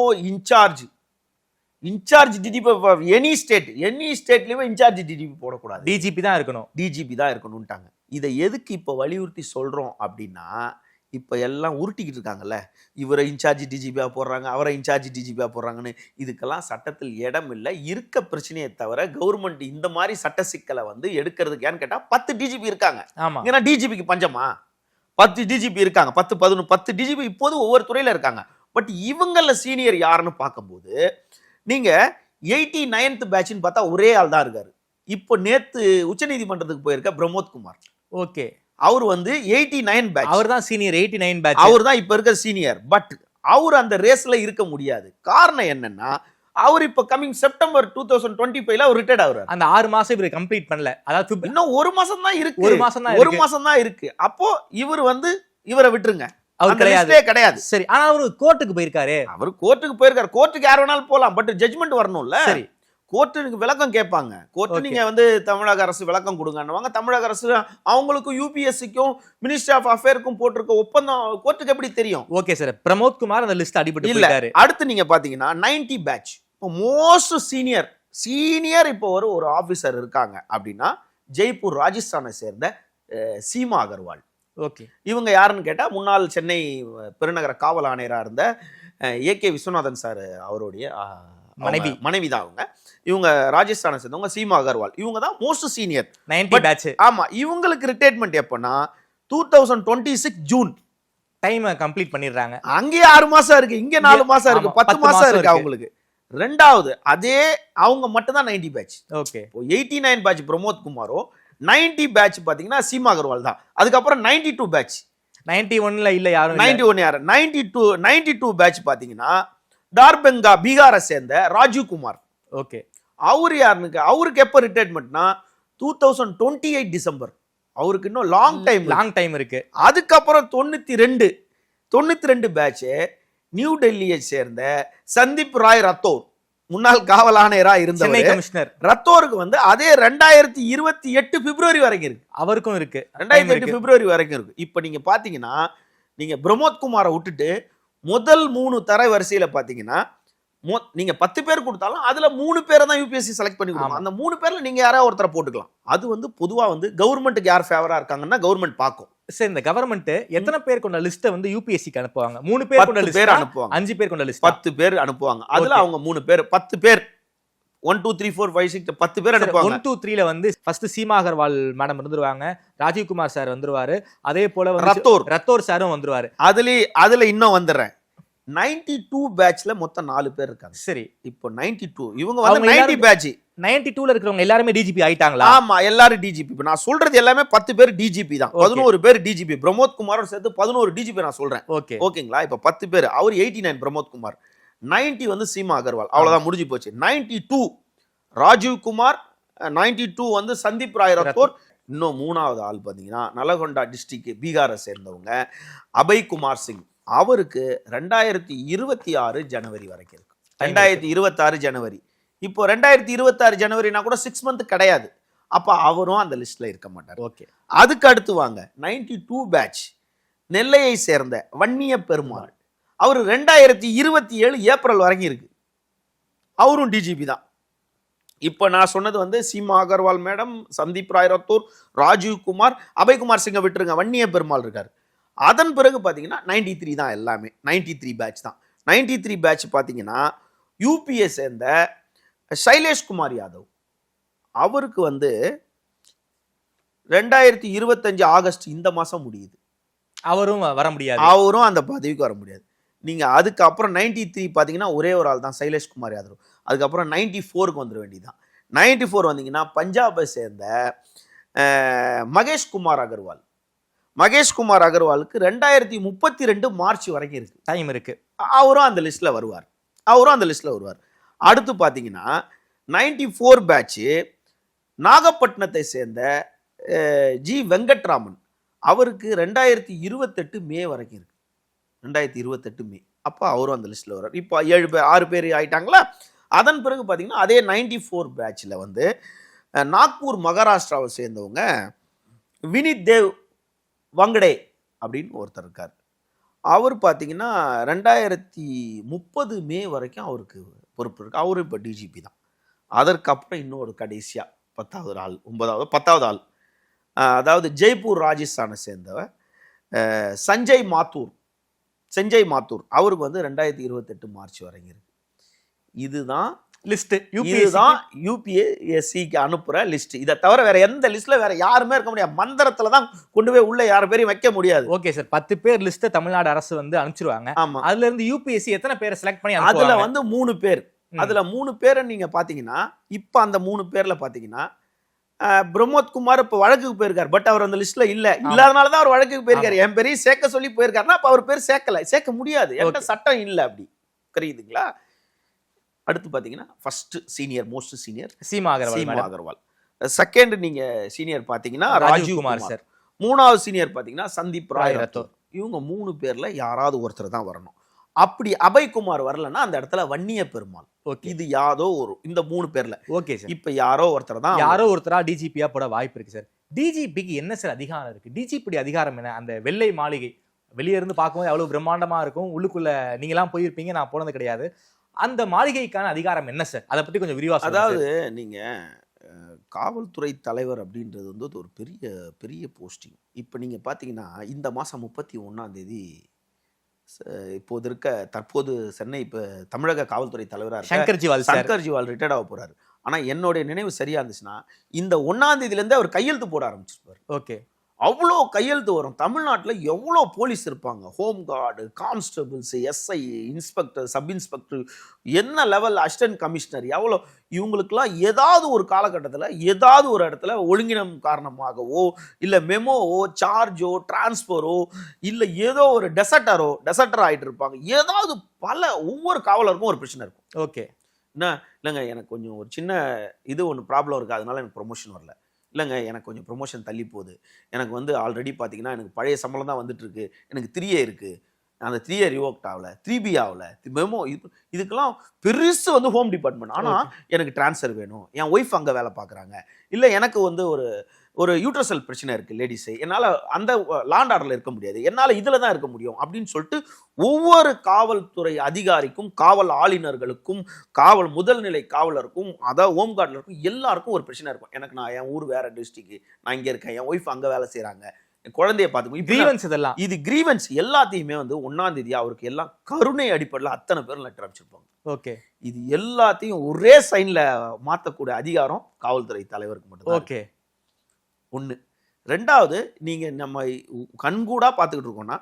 in charge DGP any ஸ்டேட்லயும் இன்சார்ஜ் டிஜிபி போடக்கூடாது, டிஜிபி தான் இருக்கணும்ட்டாங்க. இதை எதுக்கு இப்ப வலியுறுத்தி சொல்றோம் அப்படின்னா, இப்ப எல்லாம் உருட்டிக்கிட்டு இருக்காங்கல்ல, இவரை இன்சார்ஜ் டிஜிபியா போடுறாங்க, அவரை இன்சார்ஜ் டிஜிபியா போடுறாங்கன்னு. இதுக்கெல்லாம் சட்டத்தில் இடம் இல்லை. இருக்க பிரச்சனையை தவிர கவர்மெண்ட் இந்த மாதிரி சட்ட சிக்கலை வந்து எடுக்கிறதுக்கு ஏன்னு கேட்டா 10 டிஜிபி இருக்காங்க. ஏன்னா டிஜிபிக்கு பஞ்சமா? 10 டிஜிபி இருக்காங்க, 10 டிஜிபி இப்போது ஒவ்வொரு துறையில இருக்காங்க. பட் இவங்கள சீனியர் யாருன்னு பார்க்கும்போது நீங்க 89th பேட்ச்னு பார்த்தா ஒரே ஆள் தான் இருக்காரு. இப்போ நேத்து உச்சநீதிமன்றத்துக்கு போயிருக்க பிரமோத் குமார். ஓகே. அவர் வந்து 89 பேட்ச். அவர் தான் சீனியர். 89 பேட்ச் அவர் தான் இப்ப இருக்க சீனியர். பட் அவர் அந்த ரேஸ்ல இருக்க முடியாது. காரணம் என்னன்னா, அவர் இப்ப கமிங் செப்டம்பர் 2025ல அவர் ரிட்டையர்ட் ஆகுறாரு. அந்த 6 மாசம் இவர் கம்ப்ளீட் பண்ணல. அதாவது இன்னும் 1 மாசம் தான் இருக்கு. 1 மாசம் தான் இருக்கு. அப்போ இவரை விட்டுருங்க. அவர் கிடையாது. சரி. ஆனா அவரு கோர்ட்டுக்கு போயிருக்காரு. கோர்ட்டுக்கு யார் வேணாலும் போலாம். பட் ஜட்ஜ்மெண்ட் வரணும்ல. சரி. கோர்ட்டுக்கு விளக்கம் கேட்பாங்க. கோர்ட்டு நீங்க வந்து தமிழக அரசு விளக்கம் கொடுங்கன்னுவாங்க. தமிழக அரசு அவங்களுக்கும் யூபிஎஸ்சிக்கும் மினிஸ்ட்ரி ஆஃப் அஃபேருக்கும் போட்டிருக்க ஒப்பந்தம் கோர்ட்டுக்கு எப்படி தெரியும்? Okay sir. பிரமோத் குமார் அந்த லிஸ்ட் அடிபட்டு போயிட்டாரு. அடுத்து நீங்க பாத்தீங்கன்னா 90 பேட்ச் மோஸ்ட் சீனியர் இப்போ ஒரு ஆபீசர் இருக்காங்க அப்படின்னா ஜெய்ப்பூர் ராஜஸ்தானை சேர்ந்த சீமா அகர்வால். ஓகே. இவங்க யாருன்னு கேட்டா முன்னாள் சென்னை பெருநகர காவல் ஆணையரா இருந்த ஏ.கே. விஸ்வநாதன் சார் அவருடைய மனைவி தான் இவங்க ராஜஸ்தானை சேர்ந்தவங்க சீமா அகர்வால். இவங்க தான் மோஸ்ட் சீனியர் 90 பேட்ச். ஆமா. இவங்களுக்கு ரிட்டையர்மெண்ட் எப்பன்னா 2026 ஜூன் டைம் கம்ப்ளீட் பண்ணிடுறாங்க. அங்கே 6 மாசம் இருக்கு, இங்க 4 மாசம் இருக்கு, 10 மாசம் இருக்கு அவங்களுக்கு. ரெண்டாவது அதே அவங்க மட்டும் தான் 90 பேட்ச். ஓகே. 89 பேட்ச் பிரமோத் குமாரோ, 90 பேட்ச் பாத்தீங்கன்னா சீமா அகர்வால் தான். அதுக்கப்புறம் 92 பேட்ச். 91ல இல்ல யாரும். 91 யாரு? 92 பேட்ச் பாத்தீங்கன்னா டார்பெங்கா பீகாரை சேர்ந்த ராஜீவ் குமார். ஓகே. அவருக்கு எப்ப ரிட்டையர்மெண்ட்னா 2028 டிசம்பர். அவருக்கு இன்னும் லாங் டைம் இருக்கு. அதுக்கப்புறம் 92 பேட்ச் நியூ டெல்லியை சேர்ந்த சந்தீப் ராய் ரத்தோர், முன்னாள் காவல் ஆணையரா இருந்த சென்னை கமிஷனர். ரத்தோருக்கு வந்து அதே 2028 பிப்ரவரி வரைக்கும் இருக்கு. அவருக்கும் இருக்கு. 2008 பிப்ரவரி வரைக்கும் இருக்கு. இப்ப நீங்க பாத்தீங்கன்னா நீங்க பிரமோத் குமாரை விட்டுட்டு முதல் 3 தர வரிசையில பாத்தீங்கன்னா நீங்க 10 பேர் கொடுத்தாலும் அதுல 3 பேரை தான் யூபிஎஸ்சி செலக்ட் பண்ணி கொடுக்கும். அந்த 3 பேர்ல நீங்க யாராவது ஒருத்தரை போட்டுக்கலாம். அது வந்து பொதுவா வந்து கவர்மெண்ட்டுக்கு யார் ஃபேவரா இருக்காங்கன்னா கவர்மெண்ட் பார்க்கும். சரி. இந்த கவர்மெண்ட் எத்தனை பேர் கொண்ட லிஸ்ட்டை வந்து யூபிஎஸ்சிக்கு அனுப்புவாங்க? 3 பேர் கொண்ட லிஸ்ட் அனுப்புவாங்க. 5 பேர் கொண்ட லிஸ்ட் 10 பேர் அனுப்புவாங்க. அதுல அவங்க 3 பேர் 10 பேர் 1 2 3 4 5 6 10 பேர் அனுப்புவாங்க. 1 2 3ல வந்து ஃபர்ஸ்ட் சீமா அகர்வால் மேடம் வந்துருவாங்க, ராஜீவ் குமார் சார் வந்துருவாரு, அதே போல ரத்தோர் சாரும் வந்துருவாரு. அதுல இன்னும் வந்துறேன். 92 பேட்ச்ல மொத்தம் 4 பேர் இருக்காங்க. சரி. இப்போ 92 இவங்க வந்து 90 பேட்ச். 92ல இருக்கிறவங்க எல்லாரும் டிஜிபி ஆயிட்டாங்களா? ஆமா, எல்லாரும் டிஜிபி. இப்போ நான் சொல்றது எல்லாமே 10 பேர் டிஜிபி தான். 11 பேர் டிஜிபி. பிரமோத் குமாரோட சேர்த்து 11 டிஜிபி நான் சொல்றேன். ஓகேங்களா? இப்போ 10 பேர். அவர் 89 பிரமோத் குமார், 90 வந்து சீமா அகர்வால். அவ்வளவுதான், முடிஞ்சு போச்சு. 92 ராஜீவ் குமார், 92 வந்து சந்தீப் ராய் ரத்தோர், இன்னும் 3வது ஆள் பார்த்தீங்கன்னா நலகொண்டா டிஸ்ட்ரிக்ட் பீகாரை சேர்ந்தவங்க அபய்குமார் சிங். அவருக்கு 2026 ஜனவரி வரைக்கும் இருக்கு. 2026 ஜனவரி. இப்போ 2026 ஜனவரினா கூட 6 மந்த் கிடையாது. அப்போ அவரும் அந்த லிஸ்ட்ல இருக்க மாட்டார். ஓகே. அதுக்கு அடுத்து வாங்க 92 பேட்ச் நெல்லையை சேர்ந்த வன்னிய பெருமாள். அவர் 2027 ஏப்ரல் வரைக்கும் இருக்கு. அவரும் டிஜிபி தான். இப்போ நான் சொன்னது வந்து சீமா அகர்வால் மேடம், சந்தீப் ராய் ரத்தோர், ராஜீவ் குமார், அபய்குமார் சிங்கை விட்டுருங்க, வன்னிய பெருமாள் இருக்கார். அதன் பிறகு பார்த்தீங்கன்னா 93 தான் எல்லாமே. 93 பேட்ச் தான். 93 பேட்ச் பார்த்தீங்கன்னா யூபியை சேர்ந்த சைலேஷ்குமார் யாதவ். அவருக்கு வந்து 2025 ஆகஸ்ட் இந்த மாதம் முடியுது. அவரும் வர முடியாது. அவரும் அந்த பதவிக்கு வர முடியாது. நீங்கள் அதுக்கப்புறம் 93 பார்த்தீங்கன்னா ஒரே ஒரு ஆள் தான், சைலேஷ்குமார் யாதவ். அதுக்கப்புறம் 94க்கு வந்துட வேண்டியதுதான். 94 வந்தீங்கன்னா பஞ்சாபை சேர்ந்த மகேஷ்குமார் அகர்வால். மகேஷ்குமார் அகர்வாலுக்கு 2032 மார்ச் வரைக்கும் இருக்கு, டைம் இருக்கு. அவரும் அந்த லிஸ்ட்ல வருவார். அடுத்து பார்த்தீங்கன்னா 94 பேட்ச் நாகப்பட்டினத்தை சேர்ந்த ஜி வெங்கட்ராமன். அவருக்கு 2028 மே வரைக்கும் இருக்கு. 2028 மே. அப்போ அவரும் அந்த லிஸ்ட்ல வர்றார். இப்போ 6 பேர் ஆயிட்டாங்களா. அதன் பிறகு பார்த்தீங்கன்னா அதே 94 பேட்ச்ல வந்து நாக்பூர் மகாராஷ்டிராவை சேர்ந்தவங்க வினித் தேவ் வங்கடே அப்படின்னு ஒருத்தர் இருக்கார். அவர் பார்த்தீங்கன்னா 2030 மே வரைக்கும் அவருக்கு பொறுப்பு இருக்கு. அவரும் இப்போ டிஜிபி தான். அதற்கப்புறம் இன்னொரு கடைசியா 10வது ஆள் அதாவது ஜெய்ப்பூர் ராஜஸ்தானை சேர்ந்தவர் சஞ்சய் மாத்தூர். அவருக்கு வந்து 2028 மார்ச் வரைக்கும் இருக்கு. இதுதான் லிஸ்ட். இதுதான் யூபிஎஸ்சிக்கு அனுப்புற லிஸ்ட். இதை தவிர வேற எந்த லிஸ்ட்ல வேற யாருமே இருக்க முடியாது. மந்திரத்துல தான் கொண்டு போய் உள்ள யார் பேரையும் வைக்க முடியாது. ஓகே சார், 10 பேர் லிஸ்ட் தமிழ்நாடு அரசு வந்து அனுப்பிச்சிருவாங்க. ஆமா. அதுல இருந்து யூபிஎஸ்சி எத்தனை பேரை செலக்ட் பண்ணி அதுல வந்து 3 பேர். அதுல 3 பேரை நீங்க பாத்தீங்கன்னா இப்ப அந்த 3 பேர்ல பாத்தீங்கன்னா பிரமோத் குமார் இப்ப வழக்குக்கு போயிருக்காரு. பட் அவர் அந்த லிஸ்ட்ல இல்லாதனாலதான் அவர் வழக்குக்கு போயிருக்காரு. என் பேரையும் சேர்க்க சொல்லி போயிருக்காருன்னா அப்ப அவர் பேர் சேர்க்க முடியாது. எந்த சட்டம் இல்ல. அப்படி புரியுதுங்களா? அடுத்து பாத்தீங்கன்னா first senior, most senior Seema Agarwal. Second நீங்க சீனியர் பாத்தீங்கன்னா ராஜீவ் குமார் சார். 3வது சீனியர் பாத்தீங்கன்னா சந்தீப் ராய் ரத்தோர். இவங்க 3 பேர்ல யாராவது ஒருத்தர் தான் வரணும். அப்படி அபய்குமார் வரலன்னா அந்த இடத்துல வன்னிய பெருமாள். இது யாரோ ஒரு இந்த 3 பேர்ல. Okay sir. இப்ப யாரோ ஒருத்தரா டிஜிபியா போட வாய்ப்பு இருக்கு சார். டிஜிபிக்கு என்ன சார் அதிகாரம் இருக்கு? டிஜிபி அதிகாரம் என்ன? அந்த வெள்ளை மாளிகை வெளியே இருந்து பார்க்கும்போது அவ்வளவு பிரம்மாண்டமா இருக்கும். உள்ளுக்குள்ள நீங்க எல்லாம் போயிருப்பீங்க, நான் போனது கிடையாது. அந்த மாளிகைக்கான அதிகாரம் என்ன சார்? அதை பத்தி கொஞ்சம் விரிவா. அதாவது நீங்க காவல்துறை தலைவர் அப்படின்றது வந்து ஒரு பெரிய பெரிய போஸ்டிங். இப்போ நீங்க பாத்தீங்கன்னா இந்த மாசம் 31ஆம் தேதி தற்போது சென்னை இப்ப தமிழக காவல்துறை தலைவராக சங்கர்ஜிவால் ரிட்டையர்ட் ஆக போறாரு. ஆனா என்னுடைய நினைவு சரியா இருந்துச்சுன்னா இந்த 1ஆம் தேதியில இருந்து அவர் கையெழுத்து போட ஆரம்பிச்சிருப்பாரு. ஓகே. அவ்வளோ கையெழுத்து வரும். தமிழ்நாட்டில் எவ்வளோ போலீஸ் இருப்பாங்க, home card, constables, SI, inspector, sub inspector, என்ன லெவல் அசிஸ்டன்ட் கமிஷனர், எவ்வளோ இவங்களுக்கெல்லாம் ஏதாவது ஒரு காலகட்டத்தில் ஏதாவது ஒரு இடத்துல ஒழுங்கினம் காரணமாகவோ இல்லை மெமோவோ சார்ஜோ டிரான்ஸ்ஃபரோ இல்லை ஏதோ ஒரு டெசர்டர் ஆகிட்டு இருப்பாங்க. ஏதாவது ஒவ்வொரு காவலருக்கும் ஒரு பிரச்சனை இருக்கும். ஓகே. என்ன இல்லைங்க எனக்கு கொஞ்சம் ஒரு சின்ன ஒன்று ப்ராப்ளம் இருக்குது, அதனால எனக்கு ப்ரொமோஷன் வரல. இல்லைங்க எனக்கு கொஞ்சம் ப்ரொமோஷன் தள்ளி போகுது. எனக்கு வந்து ஆல்ரெடி பார்த்தீங்கன்னா எனக்கு பழைய சம்பளம் தான் வந்துட்டுருக்கு. எனக்கு 3A இருக்குது, அந்த 3A ரிவோக்ட் ஆகல, 3B ஆகல, மெமோ இதுக்கெல்லாம் பெருசு வந்து ஹோம் டிபார்ட்மெண்ட். ஆனால் எனக்கு டிரான்ஸ்ஃபர் வேணும், என் ஒய்ஃப் அங்கே வேலை பார்க்குறாங்க, இல்லை எனக்கு வந்து ஒரு யூட்ரசல் பிரச்சனை இருக்குது லேடிஸு, என்னால் அந்த லாண்ட் ஆர்டரில் இருக்க முடியாது, என்னால் இதில் தான் இருக்க முடியும் அப்படின்னு சொல்லிட்டு ஒவ்வொரு காவல்துறை அதிகாரிக்கும், காவல் ஆளுநர்களுக்கும், காவல் முதல்நிலை காவலருக்கும், அதாவது ஹோம் கார்டில் இருக்கும், எல்லாருக்கும் ஒரு பிரச்சனை இருக்கும். எனக்கு நான் என் ஊர் வேற டிஸ்ட்ரிக்ட், நான் இங்கே இருக்கேன், என் ஒய்ஃப் அங்கே வேலை செய்கிறாங்க, என் குழந்தைய பார்த்துக்கணும். இது கிரீவன்ஸ் எல்லாத்தையுமே வந்து 1ஆம் தேதி அவருக்கு எல்லாம் கருணை அடிப்படையில் அத்தனை பேரும் லெட்டர் அனுப்பிச்சிருப்பாங்க. ஓகே. இது எல்லாத்தையும் ஒரே சைன்ல மாற்றக்கூடிய அதிகாரம் காவல்துறை தலைவருக்கு மட்டும். ஓகே. 1. 2வது நீங்க நம்ம கண்கூடா பார்த்துக்கிட்டு இருக்கோம்னா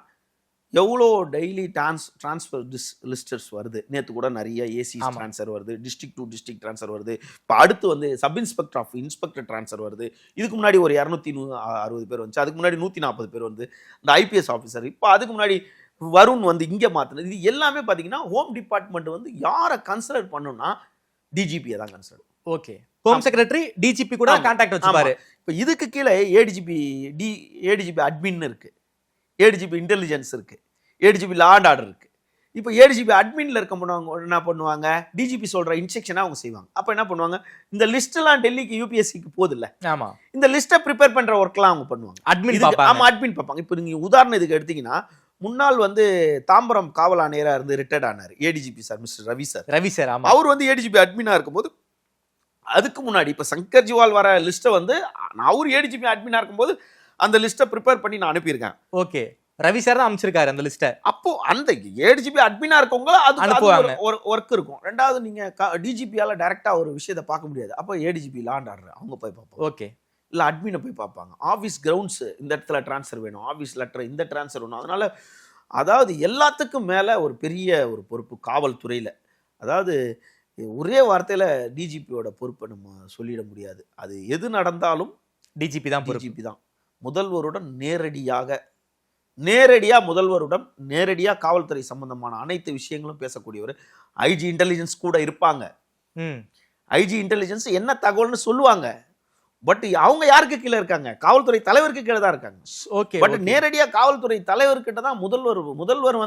எவ்வளோ டெய்லி டிரான்ஸ்ஃபர் லிஸ்டர்ஸ் வருது. நேற்று கூட நிறைய ஏசி ட்ரான்ஸ்ஃபர் வருது, டிஸ்ட்ரிக்ட் டு டிஸ்ட்ரிக்ட் ட்ரான்ஸ்ஃபர் வருது. இப்போ அடுத்து வந்து sub inspector of inspector transfer வருது. இதுக்கு முன்னாடி ஒரு 260 பேர் வந்துச்சு, அதுக்கு முன்னாடி 140 பேர் வந்து இந்த ஐபிஎஸ் ஆஃபீஸர். இப்போ அதுக்கு முன்னாடி வருண் வந்து இங்கே மாற்றினது. இது எல்லாமே பார்த்தீங்கன்னா ஹோம் டிபார்ட்மெண்ட் வந்து யாரை கன்சிடர் பண்ணணும்னா டிஜிபியை தான் consider. Okay. Home secretary DGP கூட கான்டாக்ட் வச்சுப்பாரு. இப்போ இதுக்கு கீழே ஏடிஜிபி அட்மின் இருக்கு, ஏடிஜிபி இன்டெலிஜென்ஸ் இருக்கு, ஏடிஜிபி லா அண்ட் ஆர்டர் இருக்கு. இப்போ ஏடிஜிபி அட்மின்ல இருக்க என்ன பண்ணுவாங்க, டிஜிபி சொல்ற இன்ஸ்ட்ரக்ஷனை அவங்க செய்வாங்க. அப்போ என்ன பண்ணுவாங்க, இந்த லிஸ்ட்லாம் டெல்லிக்கு யூபிஎஸ்சிக்கு போகுது இல்ல, ஆமா, இந்த லிஸ்ட்டை ப்ரிப்பேர் பண்ற ஒர்க்லாம் அவங்க பண்ணுவாங்க. அட்மின் பாப்பாங்க. ஆமா, அட்மின் பார்ப்பாங்க. இப்போ நீங்க உதாரணம் இதுக்கு எடுத்தீங்கன்னா, முன்னாள் தாம்பரம் காவல் ஆணையரா இருந்து ரிட்டையர்ட் ஆனார் ADGP sir, mister Ravi sir. ஆமா, அவர் ஏடிஜிபி அட்மினா இருக்கும்போது, அதுக்கு முன்னாடி இப்ப சங்கர் ஜிவால் வர லிஸ்ட்டை அவர் ஏடிஜிபி அட்மினா இருக்கும்போது அந்த லிஸ்ட்டை ப்ரிப்பேர் பண்ணி நான் அனுப்பியிருக்கேன். ஓகே, ரவி சார் தான் அமைச்சிருக்காரு அந்த லிஸ்ட்டை. அப்போ அந்த ஏடிஜிபி அட்மினா இருக்கவங்க அது ஒர்க் இருக்கும். ரெண்டாவது நீங்க டிஜிபியால டைரக்டா ஒரு விஷயத்தை பார்க்க முடியாது. அப்போ ஏடிஜிபி லா அண்ட் ஆர்டர் அவங்க போய் பார்ப்பாங்க. ஓகே, இல்ல அட்மினை போய் பார்ப்பாங்க. ஆஃபீஸ் கிரவுண்ட்ஸ் இந்த இடத்துல டிரான்ஸ்ஃபர் வேணும், ஆஃபீஸ் லெட்டர் இந்த டிரான்ஸ்ஃபர் வேணும். அதனால அதாவது எல்லாத்துக்கும் மேல ஒரு பெரிய ஒரு பொறுப்பு காவல்துறையில. அதாவது ஒரே வார்த்தையில டிஜிபியோட பொறுப்பை நம்ம சொல்லிட முடியாது. அது எது நடந்தாலும் டிஜிபி தான். முதல்வருடன் நேரடியா காவல்துறை சம்பந்தமான அனைத்து விஷயங்களும் பேசக்கூடியவர். ஐஜி இன்டெலிஜென்ஸ் கூட இருப்பாங்க. ஐஜி இன்டெலிஜென்ஸ் என்ன தகவல்னு சொல்லுவாங்க. பட் அவங்க யாருக்கு கீழே இருக்காங்க, காவல்துறை தலைவருக்கு கீழே தான் இருக்காங்க. ஓகே, பட் நேரடியா காவல்துறை தலைவர்கிட்ட தான் முதல்வர்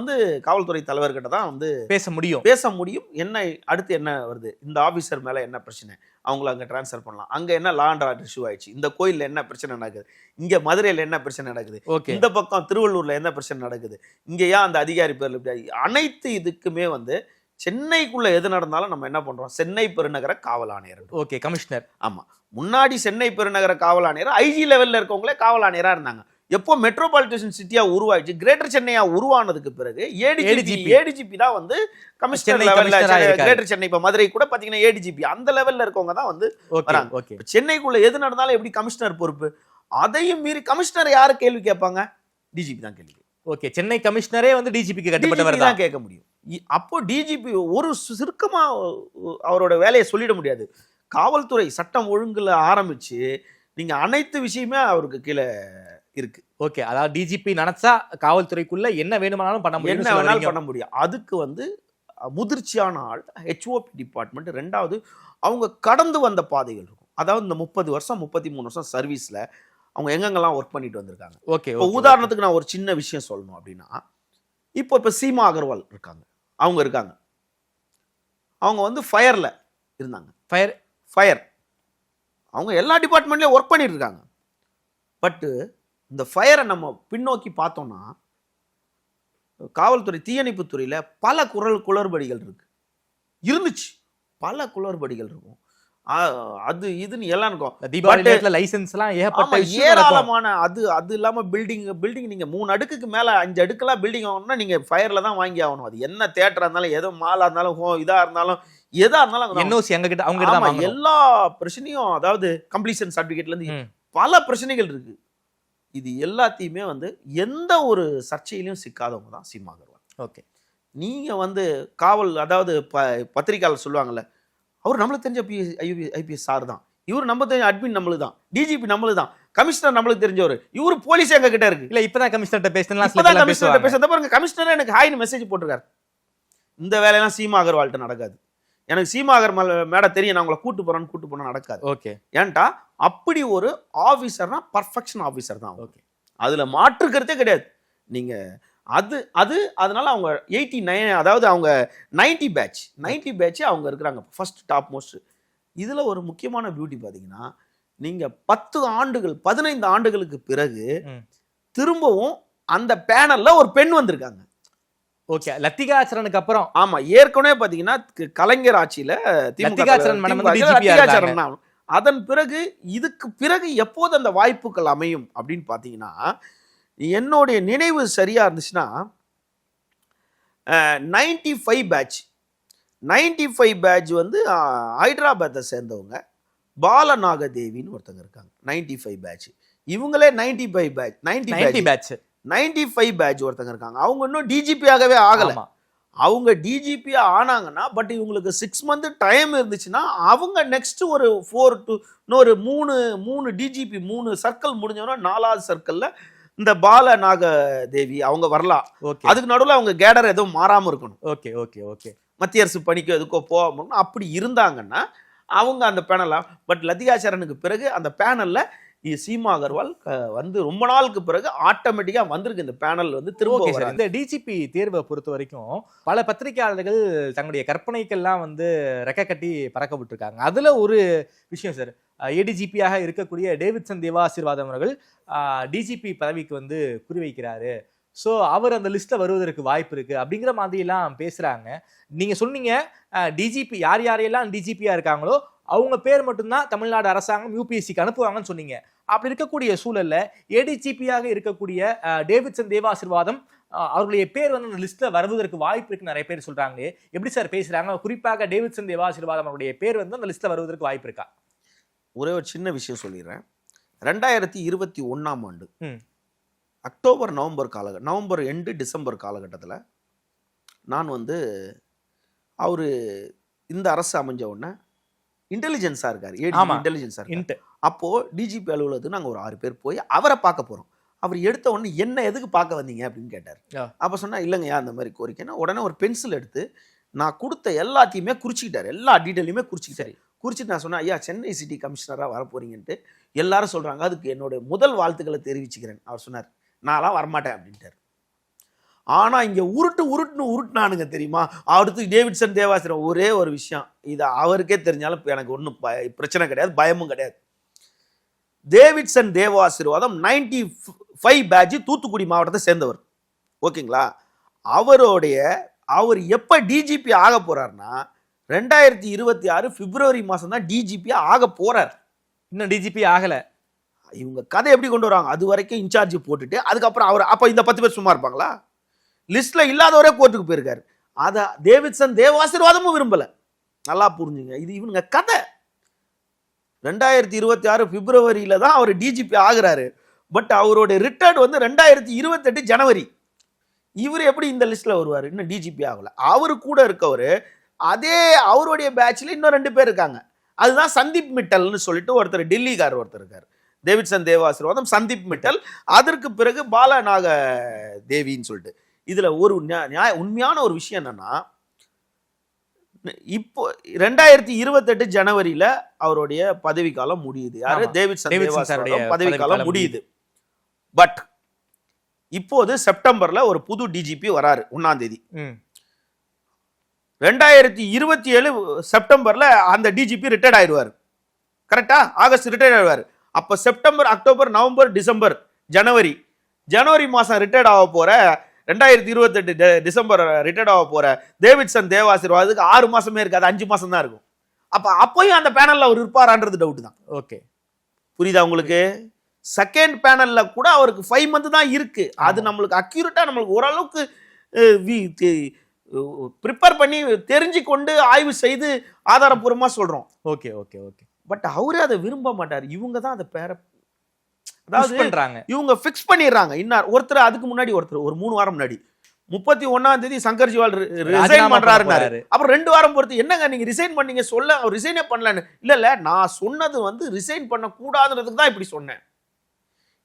காவல்துறை தலைவர்கிட்ட தான் பேச முடியும். என்ன அடுத்து என்ன வருது, இந்த ஆபீசர் மேல என்ன பிரச்சனை, அவங்கள அங்க டிரான்ஸ்ஃபர் பண்ணலாம், அங்க என்ன லா அண்ட் ஆர்டர் இஷ்யூ ஆயிடுச்சு, இந்த கோயில்ல என்ன பிரச்சனை நடக்குது, இங்க மதுரையில என்ன பிரச்சனை நடக்குது, இந்த பக்கம் திருவள்ளூர்ல என்ன பிரச்சனை நடக்குது, இங்க ஏன் அந்த அதிகாரி பேர்ல இப்படி, அனைத்து இதுக்குமே சென்னைக்குள்ள எது நடந்தாலும் நம்ம என்ன பண்றோம், சென்னை பெருநகர காவல் ஆணையர். Okay, commissioner. ஆமா, முன்னாடி சென்னை பெருநகர காவல் ஆணையர் ஐஜி லெவல்ல இருக்கவங்களே காவல் ஆணையரா இருந்தாங்க. எப்போ மெட்ரோபாலிட்டன் சிட்டியா உருவாயிடுச்சு, கிரேட்டர் சென்னையா உருவானதுக்கு பிறகு ஏடிஜிபி தான் கமிஷனர் லெவல்ல, கிரேட்டர் சென்னை இப்ப மதுரை கூட பாத்தீங்கன்னா ஏடிஜிபி அந்த லெவல்ல இருக்கவங்க தான் வராங்க. சென்னைக்குள்ள எது நடந்தாலும் எப்படி கமிஷனர் பொறுப்பு, அதையும் மீறி கமிஷனர் யாரு கேள்வி கேட்பாங்க, டிஜிபி தான் கேள்வி. ஓகே, சென்னை கமிஷனரே டிஜிபிக்கு கட்டுப்பட்டவர் தான் கேட்க முடியும். அப்போ டிஜிபி ஒரு சுருக்கமா அவரோட வேலையை சொல்லிட முடியாது. காவல்துறை சட்டம் ஒழுங்குல ஆரம்பிச்சு நீங்க அனைத்து விஷயமே அவருக்கு கீழே இருக்கு. ஓகே, அதாவது டிஜிபி நினைச்சா காவல்துறைக்குள்ள என்ன வேணுமானாலும் பண்ண முடியும். அதுக்கு முதிர்ச்சியான ஆள் ஹெச்ஓபி டிபார்ட்மெண்ட். ரெண்டாவது அவங்க கடந்து வந்த பாதைகள் இருக்கும். அதாவது இந்த 30 வருஷம் 33 வருஷம் சர்வீஸ்ல அவங்க எங்கெங்கெல்லாம் ஒர்க் பண்ணிட்டு வந்திருக்காங்க. ஓகே, உதாரணத்துக்கு நான் ஒரு சின்ன விஷயம் சொல்லணும் அப்படின்னா, இப்போ சீமா அகர்வால் இருக்காங்க. அவங்க ஃபயர்ல இருந்தாங்க. ஃபயர் அவங்க எல்லா டிபார்ட்மெண்ட்லயும் ஒர்க் பண்ணிட்டு இருக்காங்க. பட் இந்த ஃபயரை நம்ம பின்னோக்கி பார்த்தோம்னா, காவல்துறை தீயணைப்புத்துறையில பல குளறுபடிகள் இருந்துச்சு. பல குளறுபடிகள் இருக்கும். அது இதுன்னு எல்லாம் இருக்கும். தீபாவளி லைசென்ஸ்லாம் ஏராளமான அது இல்லாம பில்டிங் நீங்க 3 அடுக்குக்கு மேல 5 அடுக்கெல்லாம் பில்டிங் வாங்கணும்னா நீங்க ஃபயர்ல தான் வாங்கி ஆகணும். அது என்ன தியேட்டரா இருந்தாலும், ஏதோ மாலா இருந்தாலும், இதா இருந்தாலும், எதா இருந்தாலும் என்ஓசி அவங்க கிட்ட தான் எல்லா பிரச்சனையும், அதாவது கம்ப்ளீஷன் சர்டிபிகேட்ல இருந்து பல பிரச்சனைகள் இருக்கு. இது எல்லாத்தையுமே எந்த ஒரு சர்ச்சையிலையும் சிக்காதவங்க தான் சீமா அகர்வால். ஓகே, நீங்க காவல், அதாவது பத்திரிகையாளர் சொல்லுவாங்கல்ல, அவர் நம்மளுக்கு தெரிஞ்ச ஐபிஎஸ் சார் தான், இவர் நம்ம தெரிஞ்ச அட்மின் நம்மளுக்கு தான், டிஜிபி நம்மளுக்கு தான், கமிஷனர் நம்மளுக்கு தெரிஞ்சவர், இவரு போலீஸ் எங்க கிட்ட இருக்கு. இல்ல இப்பதான் கமிஷனர்ட்ட பேசுறேன் பாருங்க, கமிஷனர் எனக்கு ஹாய்னு மெசேஜ் போட்டிருக்காரு. இந்த வேலையெல்லாம் சீமா அகர்வால்ட்ட நடக்காது. எனக்கு சீமா அகர்வால் மேடம் தெரியும், நான் உங்களை கூட்டு போறேன்னு நடக்காது. ஓகே, ஏன்டா அப்படி ஒரு ஆபீசர்னா பர்ஃபெக்ஷன் ஆபீசர் தான். ஓகே, அதுல மாற்றுக்கிறதே கிடையாது. நீங்க அதனால அவங்க 89, அதாவது அவங்க 90 பேட்ச் அவங்க இருக்கிறாங்க ஃபர்ஸ்ட் டாப் மோஸ்ட். இதுல ஒரு முக்கியமான பியூட்டி பாத்தீங்கன்னா, நீங்க 10 ஆண்டுகள் 15 ஆண்டுகளுக்கு பிறகு திரும்பவும் அந்த பேனல்ல ஒரு பெண் வந்திருக்காங்க. ஓகே, லத்திகாச்சரனுக்கு அப்புறம். ஆமா, ஏற்கனவே பாத்தீங்கன்னா கலைஞர் ஆட்சியில லத்திகாச்சரன். அதன் பிறகு இதுக்கு பிறகு எப்போது அந்த வாய்ப்புகள் அமையும் அப்படின்னு பாத்தீங்கன்னா, என்னுடைய நினைவு சரியா இருந்துச்சுன்னா 95 பேட்ச் ஹைதராபாத்தை சேர்ந்தவங்க பாலநாகதேவின்னு ஒருத்தங்க இருக்காங்க. 95 பேட்ச் இவங்களே 95 பேட்ச் ஒருத்தங்க இருக்காங்க. அவங்க இன்னும் டிஜிபியாகவே ஆகல. அவங்க டிஜிபியா ஆனாங்கன்னா, பட் இவங்களுக்கு 6 மந்த் டைம் இருந்துச்சுன்னா, அவங்க நெக்ஸ்ட் ஒரு 4 to இன்னொரு 3 டிஜிபி 3 சர்க்கிள் முடிஞ்சோன்னா 4வது சர்க்கிள்ல இந்த பாலநாகதேவி அவங்க வரலாம். அதுக்கு நடுவில் அவங்க கேடர் எதுவும் மாறாம இருக்கணும். ஓகே, மத்திய அரசு பணிக்கு எதுக்கோ போகணும். அப்படி இருந்தாங்கன்னா அவங்க அந்த பேனலா. பட் லத்திகா சரணுக்கு பிறகு அந்த பேனல்ல சீமா அகர்வால் வந்து ரொம்ப நாளுக்கு பிறகு ஆட்டோமேட்டிக்கா வந்திருக்கு இந்த பேனல் வந்து திரும்ப. இந்த டிஜிபி தேர்வை பொறுத்த வரைக்கும் பல பத்திரிகையாளர்கள் தங்களுடைய கற்பனைக்கெல்லாம் வந்து ரெக்க கட்டி பறக்க விட்டுருக்காங்க. அதுல ஒரு விஷயம் சார், ஏடிஜிபியாக இருக்கக்கூடிய டேவிட்சன் தேவா ஆசீர்வாதம் அவர்கள் டிஜிபி பதவிக்கு வந்து குறிவைக்கிறாரு. ஸோ அவர் அந்த லிஸ்ட்ல வருவதற்கு வாய்ப்பு இருக்கு அப்படிங்கிற மாதிரி எல்லாம் பேசுறாங்க. நீங்க சொன்னீங்க டிஜிபி யாரெல்லாம் டிஜிபியா இருக்காங்களோ அவங்க பேர் மட்டும்தான் தமிழ்நாடு அரசாங்கம் யூபிஎஸ்சிக்கு அனுப்புவாங்கன்னு சொன்னீங்க. அப்படி இருக்கக்கூடிய சூழல்ல ஏடிஜிபியாக இருக்கக்கூடிய டேவிட்சன் தேவா ஆசீர்வாதம் அவர்களுடைய பேர் வந்து அந்த லிஸ்ட்ல வருவதற்கு வாய்ப்பு இருக்கு நிறைய பேர் சொல்றாங்க. எப்படி சார் பேசுறாங்க? குறிப்பாக டேவிட்சன் தேவா ஆசீர்வாதம் அவருடைய பேர் வந்து அந்த லிஸ்ட்ல வருவதற்கு வாய்ப்பு இருக்கா? ஒரே ஒரு சின்ன விஷயம் சொல்லிடுறேன். 2021ஆம் ஆண்டு அக்டோபர் நவம்பர் எண்டு டிசம்பர் காலகட்டத்தில் நான் வந்து அவரு இந்த அரசு அமைஞ்ச உடனே இன்டெலிஜென்ஸா இருக்காரு, இன்டெலிஜென்ஸா இருக்காரு. அப்போ டிஜிபி அலுவலகத்துக்கு நாங்கள் ஒரு 6 பேர் போய் அவரை பார்க்க போறோம். அவர் எடுத்த உடனே என்ன எதுக்கு பார்க்க வந்தீங்க அப்படின்னு கேட்டார். அப்போ சொன்னா இல்லைங்கய்யா அந்த மாதிரி கோரிக்கைன்னா உடனே ஒரு பென்சில் எடுத்து நான் கொடுத்த எல்லாத்தையுமே குறிச்சிக்கிட்டாரு, எல்லா டீட்டெயிலுமே குறிச்சிக்கிட்டாரு. குறிச்சிட்டு நான் சொன்னேன், ஐயா சென்னை சிட்டி கமிஷனராக வரப்போறீங்கன்ட்டு எல்லாரும் சொல்றாங்க, அதுக்கு என்னோட முதல் வாழ்த்துக்களை தெரிவிச்சுக்கிறேன். அவர் சொன்னார் நான்லாம் வரமாட்டேன் அப்படின்ட்டார். ஆனா இங்க உருட்டுனானுங்க தெரியுமா. அடுத்து டேவிட்சன் தேவாசிரம் ஒரே ஒரு விஷயம், இது அவருக்கே தெரிஞ்சாலும் எனக்கு ஒன்றும் பிரச்சனை கிடையாது, பயமும் கிடையாது. டேவிட்சன் தேவாசீர்வாதம் 95 பேட்ச் தூத்துக்குடி மாவட்டத்தை சேர்ந்தவர். ஓகேங்களா. அவர் எப்ப டிஜிபி ஆக போறாருன்னா 2026 பிப்ரவரி மாசம் தான் டிஜிபி ஆக போறார். இன்னும் டிஜிபி ஆகல. இவங்க கதை எப்படி கொண்டு வராங்க, அது வரைக்கும் இன்சார்ஜ் போட்டுட்டு அதுக்கப்புறம் அவர் அப்ப இந்த 10 பேர் சும்மா இருப்பாங்களா? லிஸ்ட்ல இல்லாதவரே கோர்ட்டுக்கு போயிருக்காரு. அத டேவிட்சன் தேவாசீர்வாதமும் விரும்பல. நல்லா புரிஞ்சுங்க, இது இவனுங்க கதை. 2026 பிப்ரவரியில தான் அவர் டிஜிபி ஆகுறாரு. பட் அவருடைய ரிட்டையர்ட் வந்து 2028 ஜனவரி. இவர் எப்படி இந்த லிஸ்ட்ல வருவாரு? இன்னும் டிஜிபி ஆகல. அவரு கூட இருக்கவரு அதே அவருடைய பேட்ச்ல இன்னும் 2 பேர் இருக்காங்க. அதுதான் சந்தீப் மிட்டல்னு சொல்லிட்டு ஒருத்தர், டெல்லிக்காரர் ஒருத்தர் இருக்காரு. டேவிட்சன் தேவாசீர்வாதம், சந்தீப் மிட்டல், அதற்கு பிறகு பாலநாக தேவின்னு சொல்லிட்டு. இதுல ஒரு உண்மையான ஒரு விஷயம் என்னன்னா, இப்போ 2028 ஜனவரியில அவருடைய பதவி காலம் முடியுது. யாரு? டேவிட்சன் தேவாசீர்வாதம் பதவி காலம் முடியுது. பட் இப்போது செப்டம்பர்ல ஒரு புது டிஜிபி வராரு 1ஆம் தேதி. 2027 செப்டம்பர்ல அந்த டிஜிபி ரிட்டையர்ட் ஆயிடுவாரு. கரெக்டா? ஆகஸ்ட் ரிட்டையர்ட் ஆயிடுவாரு. அப்ப செப்டம்பர், அக்டோபர், நவம்பர், டிசம்பர், ஜனவரி மாசம் ரிட்டையர்ட் ஆக போற 2028 டிசம்பர் ரிட்டையர்ட் ஆக போற டேவிட்சன் தேவாசீர்வாதத்துக்கு 6 மாசமே இருக்காது, 5 மாசம் தான் இருக்கும். அப்பயும் அந்த பேனல்ல அவர் இருப்பாரான்றது டவுட் தான். ஓகே, புரியுதா உங்களுக்கு? செகண்ட் பேனல்ல கூட அவருக்கு 5 மந்த் தான் இருக்கு. அது நம்மளுக்கு அக்யூரேட்டா நம்மளுக்கு ஓரளவுக்கு ப்ரிப்பேர் பண்ணி தெரிஞ்சு கொண்டு ஆய்வு செய்து ஆதாரப்பூர்வமா சொல்றோம். Okay okay okay. பட் அவரே அதை விரும்ப மாட்டார். இவங்க தான் அதை அதாவது பண்றாங்க, இவங்க ஃபிக்ஸ் பண்ணிடுறாங்க. ஒருத்தர் அதுக்கு முன்னாடி ஒருத்தர் ஒரு 3 வாரம் முன்னாடி 31ஆம் தேதி சங்கர் ஜிவால் ரிசைன் பண்றாருன்னாரு. அப்புறம் 2 வாரம் பொறுத்து என்னங்க நீங்க ரிசைன் பண்ணீங்க, சொல்ல அவர் ரிசைனே பண்ணலன்னு. இல்ல நான் சொன்னது வந்து ரிசைன் பண்ண கூடாதுன்றதுக்கு தான் இப்படி சொன்னேன்.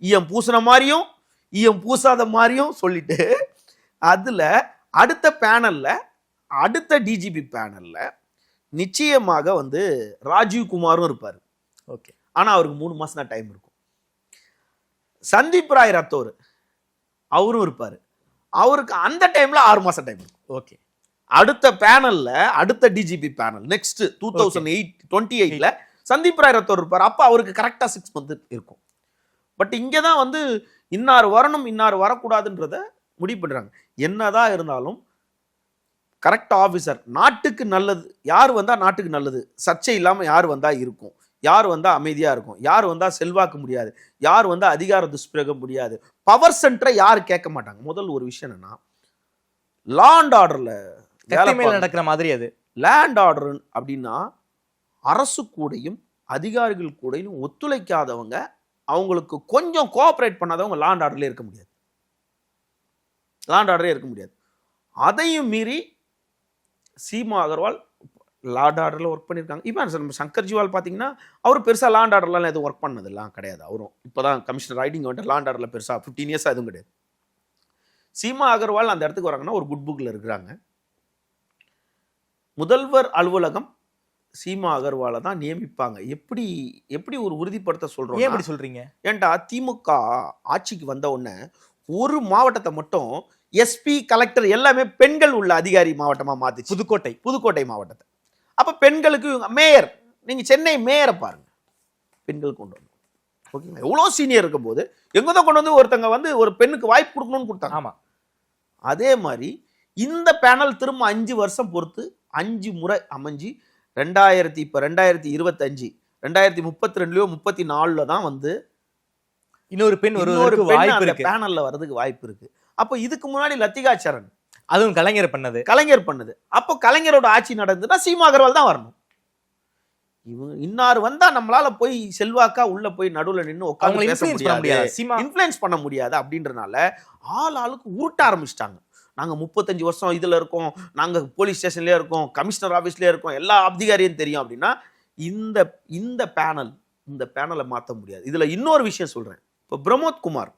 ஈயம் பூசின மாதிரியும் ஈயம் பூசாத மாதிரியும் சொல்லிட்டு அதுல அடுத்த பேனல்ல, அடுத்த டிஜிபி பேனல்ல நிச்சயமாக வந்து ராஜீவ் குமாரும் இருப்பாரு. ஓகே. ஆனா அவருக்கு 3 மாசம் தான் டைம் இருக்கும். சந்தீப் ராய் ரத்தோர் அவரும் இருப்பாரு. அவருக்கு அந்த டைம்ல 6 மாசம் டைம் இருக்கும். ஓகே. அடுத்த பேனல்ல, அடுத்த டிஜிபி பேனல் நெக்ஸ்ட் 2028ல சந்தீப் ராய் ரத்தோர் இருப்பார். அப்ப அவருக்கு கரெக்டா 6 மந்த் இருக்கும். பட் இங்கதான் வந்து இன்னார் வரணும் இன்னார் வரக்கூடாதுன்றத முடிவு பண்றாங்க. என்னதான் இருந்தாலும் கரெக்ட் ஆபீசர், நாட்டுக்கு நல்லது யார் வந்தா நாட்டுக்கு நல்லது, சர்ச்சை இல்லாம யார் வந்தா இருக்கும், யார் வந்தா அமைதியா இருக்கும், யார் வந்தா செல்வாக்கு முடியாது, யார் வந்தா அதிகார துஷ்பிரயோகம் முடியாது, பவர் சென்டரை யாரு கேட்க மாட்டாங்க. முதல் ஒரு விஷயம் என்னன்னா, லா அண்ட் ஆர்டர்ல நடக்கிற மாதிரி அது லேண்ட் ஆர்டர் அப்படின்னா அரசு கூடையும் அதிகாரிகள் கூடையும் ஒத்துழைக்காதவங்க, அவங்களுக்கு கொஞ்சம் கோஆபரேட் பண்ணாதவங்க லா அண்ட் ஆர்டர்ல இருக்க முடியாது. லா அண்ட் ஆர்டரே இருக்க முடியாது. அதையும் மீறி சீமா அகர்வால் லா அண்ட் ஆர்டர்ல ஒர்க் பண்ணியிருக்காங்க. இப்போ நம்ம சங்கர் ஜிவால் பார்த்தீங்கன்னா அவர் பெருசாக லா அண்ட் ஆர்டர்லாம் எதுவும் ஒர்க் பண்ணதெல்லாம் கிடையாது. அவரும் இப்போதான் கமிஷனர் ரைடிங் வந்துட்டு லா அண்ட் ஆர்டர்ல பெருசாக 15 இயர்ஸாக எதுவும் கிடையாது. சீமா அகர்வால் அந்த இடத்துக்கு வராங்கன்னா ஒரு குட் புக்கில் இருக்கிறாங்க. முதல்வர் அலுவலகம் சீமா அகர்வாலை தான் நியமிப்பாங்க. எப்படி எப்படி ஒரு உறுதிப்படுத்த சொல்றோம்? ஏன் இப்படி சொல்றீங்க? ஏன்டா திமுக ஆட்சிக்கு வந்த உடனே ஒரு மாவட்டத்தை மட்டும் எஸ்பி கலெக்டர் எல்லாமே பெண்கள் உள்ள அதிகாரி மாவட்டமா மாத்திச்சு. புதுக்கோட்டை மாவட்டத்தை. அப்ப பெண்களுக்கு மேயர், நீங்க சென்னை மேயரை பாருங்க, பெண்கள் கொண்டு வந்து, ஓகேங்களா? எவ்வளோ சீனியர் இருக்கும் போது எங்கதான் கொண்டு வந்து ஒருத்தங்க வந்து ஒரு பெண்ணுக்கு வாய்ப்பு கொடுக்கணும்னு கொடுத்தாங்க. ஆமா. அதே மாதிரி இந்த பேனல் திரும்ப 5 வருஷம் பொறுத்து 5 முறை அமைஞ்சு 2025 2032லயோ 34ல தான் வந்து இன்னொரு பெண் வாய்ப்பு இருக்கு, பேனல்ல வர்றதுக்கு வாய்ப்பு இருக்கு. அப்போ இதுக்கு முன்னாடி லத்திகா சரண், அதுவும் கலைஞர் பண்ணது. அப்போ கலைஞரோட ஆட்சி நடந்ததுன்னா சீமா அகர்வால் தான் வரணும். இவங்க இன்னார் வந்தா நம்மளால போய் செல்வாக்கா உள்ள போய் நடுவுல நின்று உட்கார்ந்து பேச முடியாது, இன்ஃப்ளூயன்ஸ் பண்ண முடியாது. அப்படின்றனால ஆளுக்கு உருட்ட ஆரம்பிச்சிட்டாங்க. நாங்க 35 வருஷம் இதுல இருக்கோம், நாங்க போலீஸ் ஸ்டேஷன்லயே இருக்கோம், கமிஷனர் ஆபீஸ்லயே இருக்கோம், எல்லா அதிகாரியும் தெரியும் அப்படின்னா இந்த பேனலை மாற்ற முடியாது. இதுல இன்னொரு விஷயம் சொல்றேன். இப்போ பிரமோத் குமார்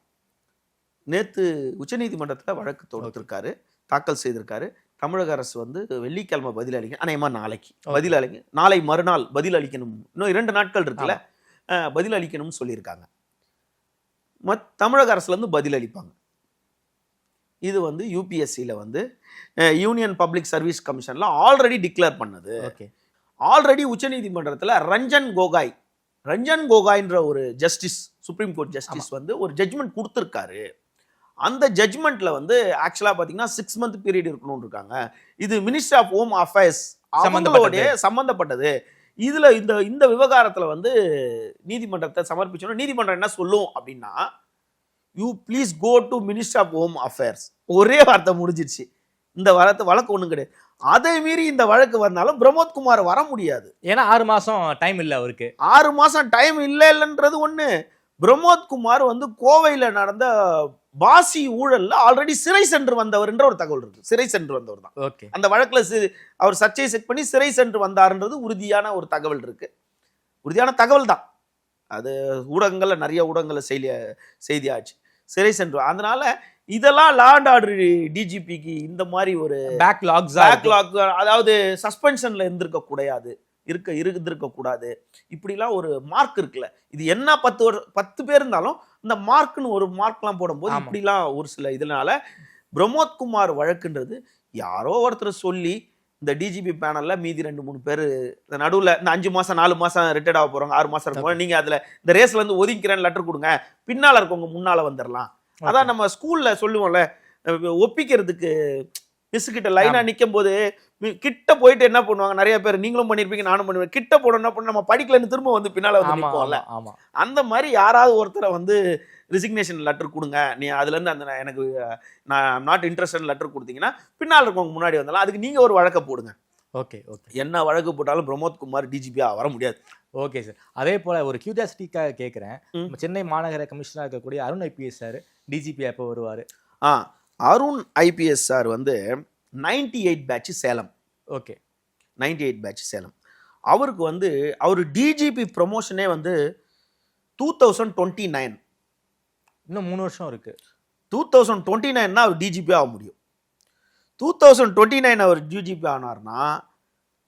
நேத்து உச்சநீதிமன்றத்தில் வழக்கு தொடுத்திருக்காரு, தாக்கல் செய்திருக்காரு. தமிழக அரசு வந்து வெள்ளிக்கிழமை பதில் அளிக்க, அநேகமா நாளைக்கு பதில் அளிக்க, நாளை மறுநாள் பதில் அளிக்கணும், இன்னும் 2 நாட்கள் இருக்குல்ல, பதில் அளிக்கணும்னு சொல்லியிருக்காங்க. தமிழக அரசுல இருந்து பதில் அளிப்பாங்க. இது வந்து யூபிஎஸ்சியில் வந்து யூனியன் பப்ளிக் சர்வீஸ் கமிஷன்ல ஆல்ரெடி டிக்ளேர் பண்ணது. ஆல்ரெடி உச்சநீதிமன்றத்தில் ரஞ்சன் கோகாய்ன்ற ஒரு ஜஸ்டிஸ், சுப்ரீம் கோர்ட் ஜஸ்டிஸ் வந்து ஒரு ஜட்ஜ்மெண்ட் கொடுத்துருக்காரு. அந்த ஜட்ஜ்மெண்ட்ல வந்து ஆக்சுவலா பாத்தீங்கன்னா 6 மந்த் பீரியட் இருக்கணும்னு இருக்காங்க. இது மினிஸ்ட்ரி ஆஃப் ஹோம் அஃபேர்ஸ் சம்பந்தப்பட்டது. இதுல இந்த விவகாரத்துல வந்து நீதிமன்றத்தை சமர்ப்பிச்சோம். நீதிமன்றம் என்ன சொல்லும் அப்படின்னா, you please go to ministry of home affairs. ஒரே வார்த்தை முடிஞ்சிருச்சு. இந்த வழக்கு ஒண்ணும் கிடையாது. அதை மீறி இந்த வழக்கு வந்தாலும் பிரமோத் குமார் வர முடியாது. ஏன்னா 6 மாசம் டைம் இல்ல அவருக்கு. 6 மாசம் டைம் இல்லைன்றது ஒண்ணு. பிரமோத் குமார் வந்து கோவையில நடந்த பாசி ஊழல்ல ஆல்ரெடி சிறை சென்று வந்தவர் என்ற ஒரு தகவல் இருக்கு. சிறை சென்று வந்தவர் தான். ஓகே. அந்த வழக்குல அவர் சர்ச்சையை செக் பண்ணி சிறை சென்று வந்தாருன்றது உறுதியான ஒரு தகவல் இருக்கு. உறுதியான தகவல் தான். அது ஊடகங்கள்ல, நிறைய ஊடகங்கள்ல செய்தியாச்சு. சிறை சென்று, அதனால இதெல்லாம் லா அண்ட் ஆர்டர் டிஜிபிக்கு இந்த மாதிரி ஒரு பேக்லாக், அதாவது சஸ்பென்ஷன்ல இருந்திருக்க கூடாது, இப்படிலாம் ஒரு மார்க் இருக்குல்ல. இது என்ன 10 பேர் இருந்தாலும் இந்த மார்க்னு ஒரு மார்க்லாம் போடும்போது இப்படிலாம் ஒரு சில இதனால பிரமோத் குமார் வழக்குன்றது யாரோ ஒருத்தர் சொல்லி இந்த டிஜிபி பேனல்ல மீதி 2-3 பேர் இந்த நடுவில் இந்த 5 மாசம் 4 மாசம் ரிட்டையர்ட் ஆக போறாங்க, 6 மாசம் இருக்கும், நீங்க அதுல இந்த ரேஸ்ல இருந்து ஒதுக்கிறேன்னு லெட்டர் கொடுங்க, பின்னால இருக்கவங்க முன்னால வந்துடலாம். அதான் நம்ம ஸ்கூல்ல சொல்லுவோம்ல, ஒப்பிக்கிறதுக்கு மிஸ் கிட்ட லைனா நிற்கும் போது கிட்ட போயிட்டு என்ன பண்ணுவாங்க, நிறைய பேர் நீங்களும் பண்ணிருப்பீங்க, நானும் பண்ணுவேன், கிட்ட போட என்ன பண்ண, நம்ம படிக்கலன்னு திரும்ப வந்து பின்னால வந்து நிற்போம்ல. அந்த மாதிரி யாராவது ஒருத்தரை வந்து ரிசிக்னேஷன் லெட்டர் கொடுங்க, நீ அதுல இருந்து அந்த எனக்கு நான் நாட் இன்ட்ரெஸ்ட் லெட்டர் கொடுத்தீங்கன்னா பின்னால் இருக்கவங்க முன்னாடி வந்தாலும் அதுக்கு நீங்க ஒரு வழக்கை போடுங்க. ஓகே. என்ன வழக்கு போட்டாலும் பிரமோத் குமார் டிஜிபியா வர முடியாது. Okay sir. அதே போல ஒரு கியூரியாசிட்டிக்காக கேட்குறேன், சென்னை மாநகர கமிஷனராக இருக்கக்கூடிய அருண் ஐபிஎஸ் சார் டிஜிபி எப்போ வருவார்? அருண் ஐபிஎஸ் சார் வந்து 98 batch Salem. Okay. 98 batch Salem. அவருக்கு வந்து அவர் டிஜிபி ப்ரொமோஷனே வந்து 2029, இன்னும் 3 வருஷம் இருக்கு. 2029 அவர் டிஜிபி ஆக முடியும். 2029 அவர் டிஜிபி ஆனார்னா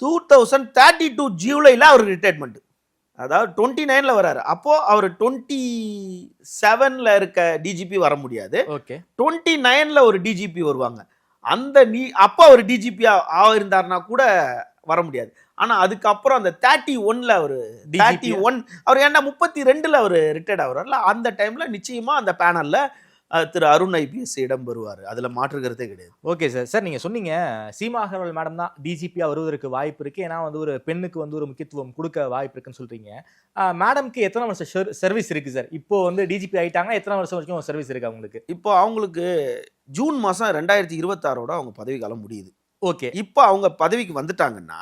2032 ஜூலைல அவர் ரிட்டையர்மெண்ட். அதாவது 29ல வராரு. அப்போ அவர் 27ல இருக்க டிஜிபி வர முடியாது. ஓகே. 29ல ஒரு டிஜிபி வருவாங்க. அப்போ அவர் டிஜிபி இருந்தாருன்னா கூட வர முடியாது. ஆனா அதுக்கப்புறம் அந்த 31ல அவர் 31 அவர் ஏன்னா 32ல அவர் ரிட்டையர்ட் ஆகுறாருல, அந்த டைம்ல நிச்சயமா அந்த பேனல்ல திரு அருண் ஐபிஎஸ் இடம் பெறுவார். அதுல மாற்றுகிறதே கிடையாது. Okay sir. சார் நீங்க சொன்னீங்க சீமா அகர்வால் மேடம் தான் டிஜிபியா வருவதற்கு வாய்ப்பு இருக்கு, ஏன்னா வந்து ஒரு பெண்ணுக்கு வந்து ஒரு முக்கியத்துவம் கொடுக்க வாய்ப்பு இருக்குன்னு சொல்றீங்க. மேடம்க்கு எத்தனை வருஷம் சர்வீஸ் இருக்கு சார்? இப்போ வந்து டிஜிபி ஆயிட்டாங்கன்னா எத்தனை வருஷம் வரைக்கும் சர்வீஸ் இருக்கு அவங்களுக்கு? இப்போ அவங்களுக்கு ஜூன் மாசம் 2026 அவங்க பதவி காலம் முடியுது. ஓகே. இப்போ அவங்க பதவிக்கு வந்துட்டாங்கன்னா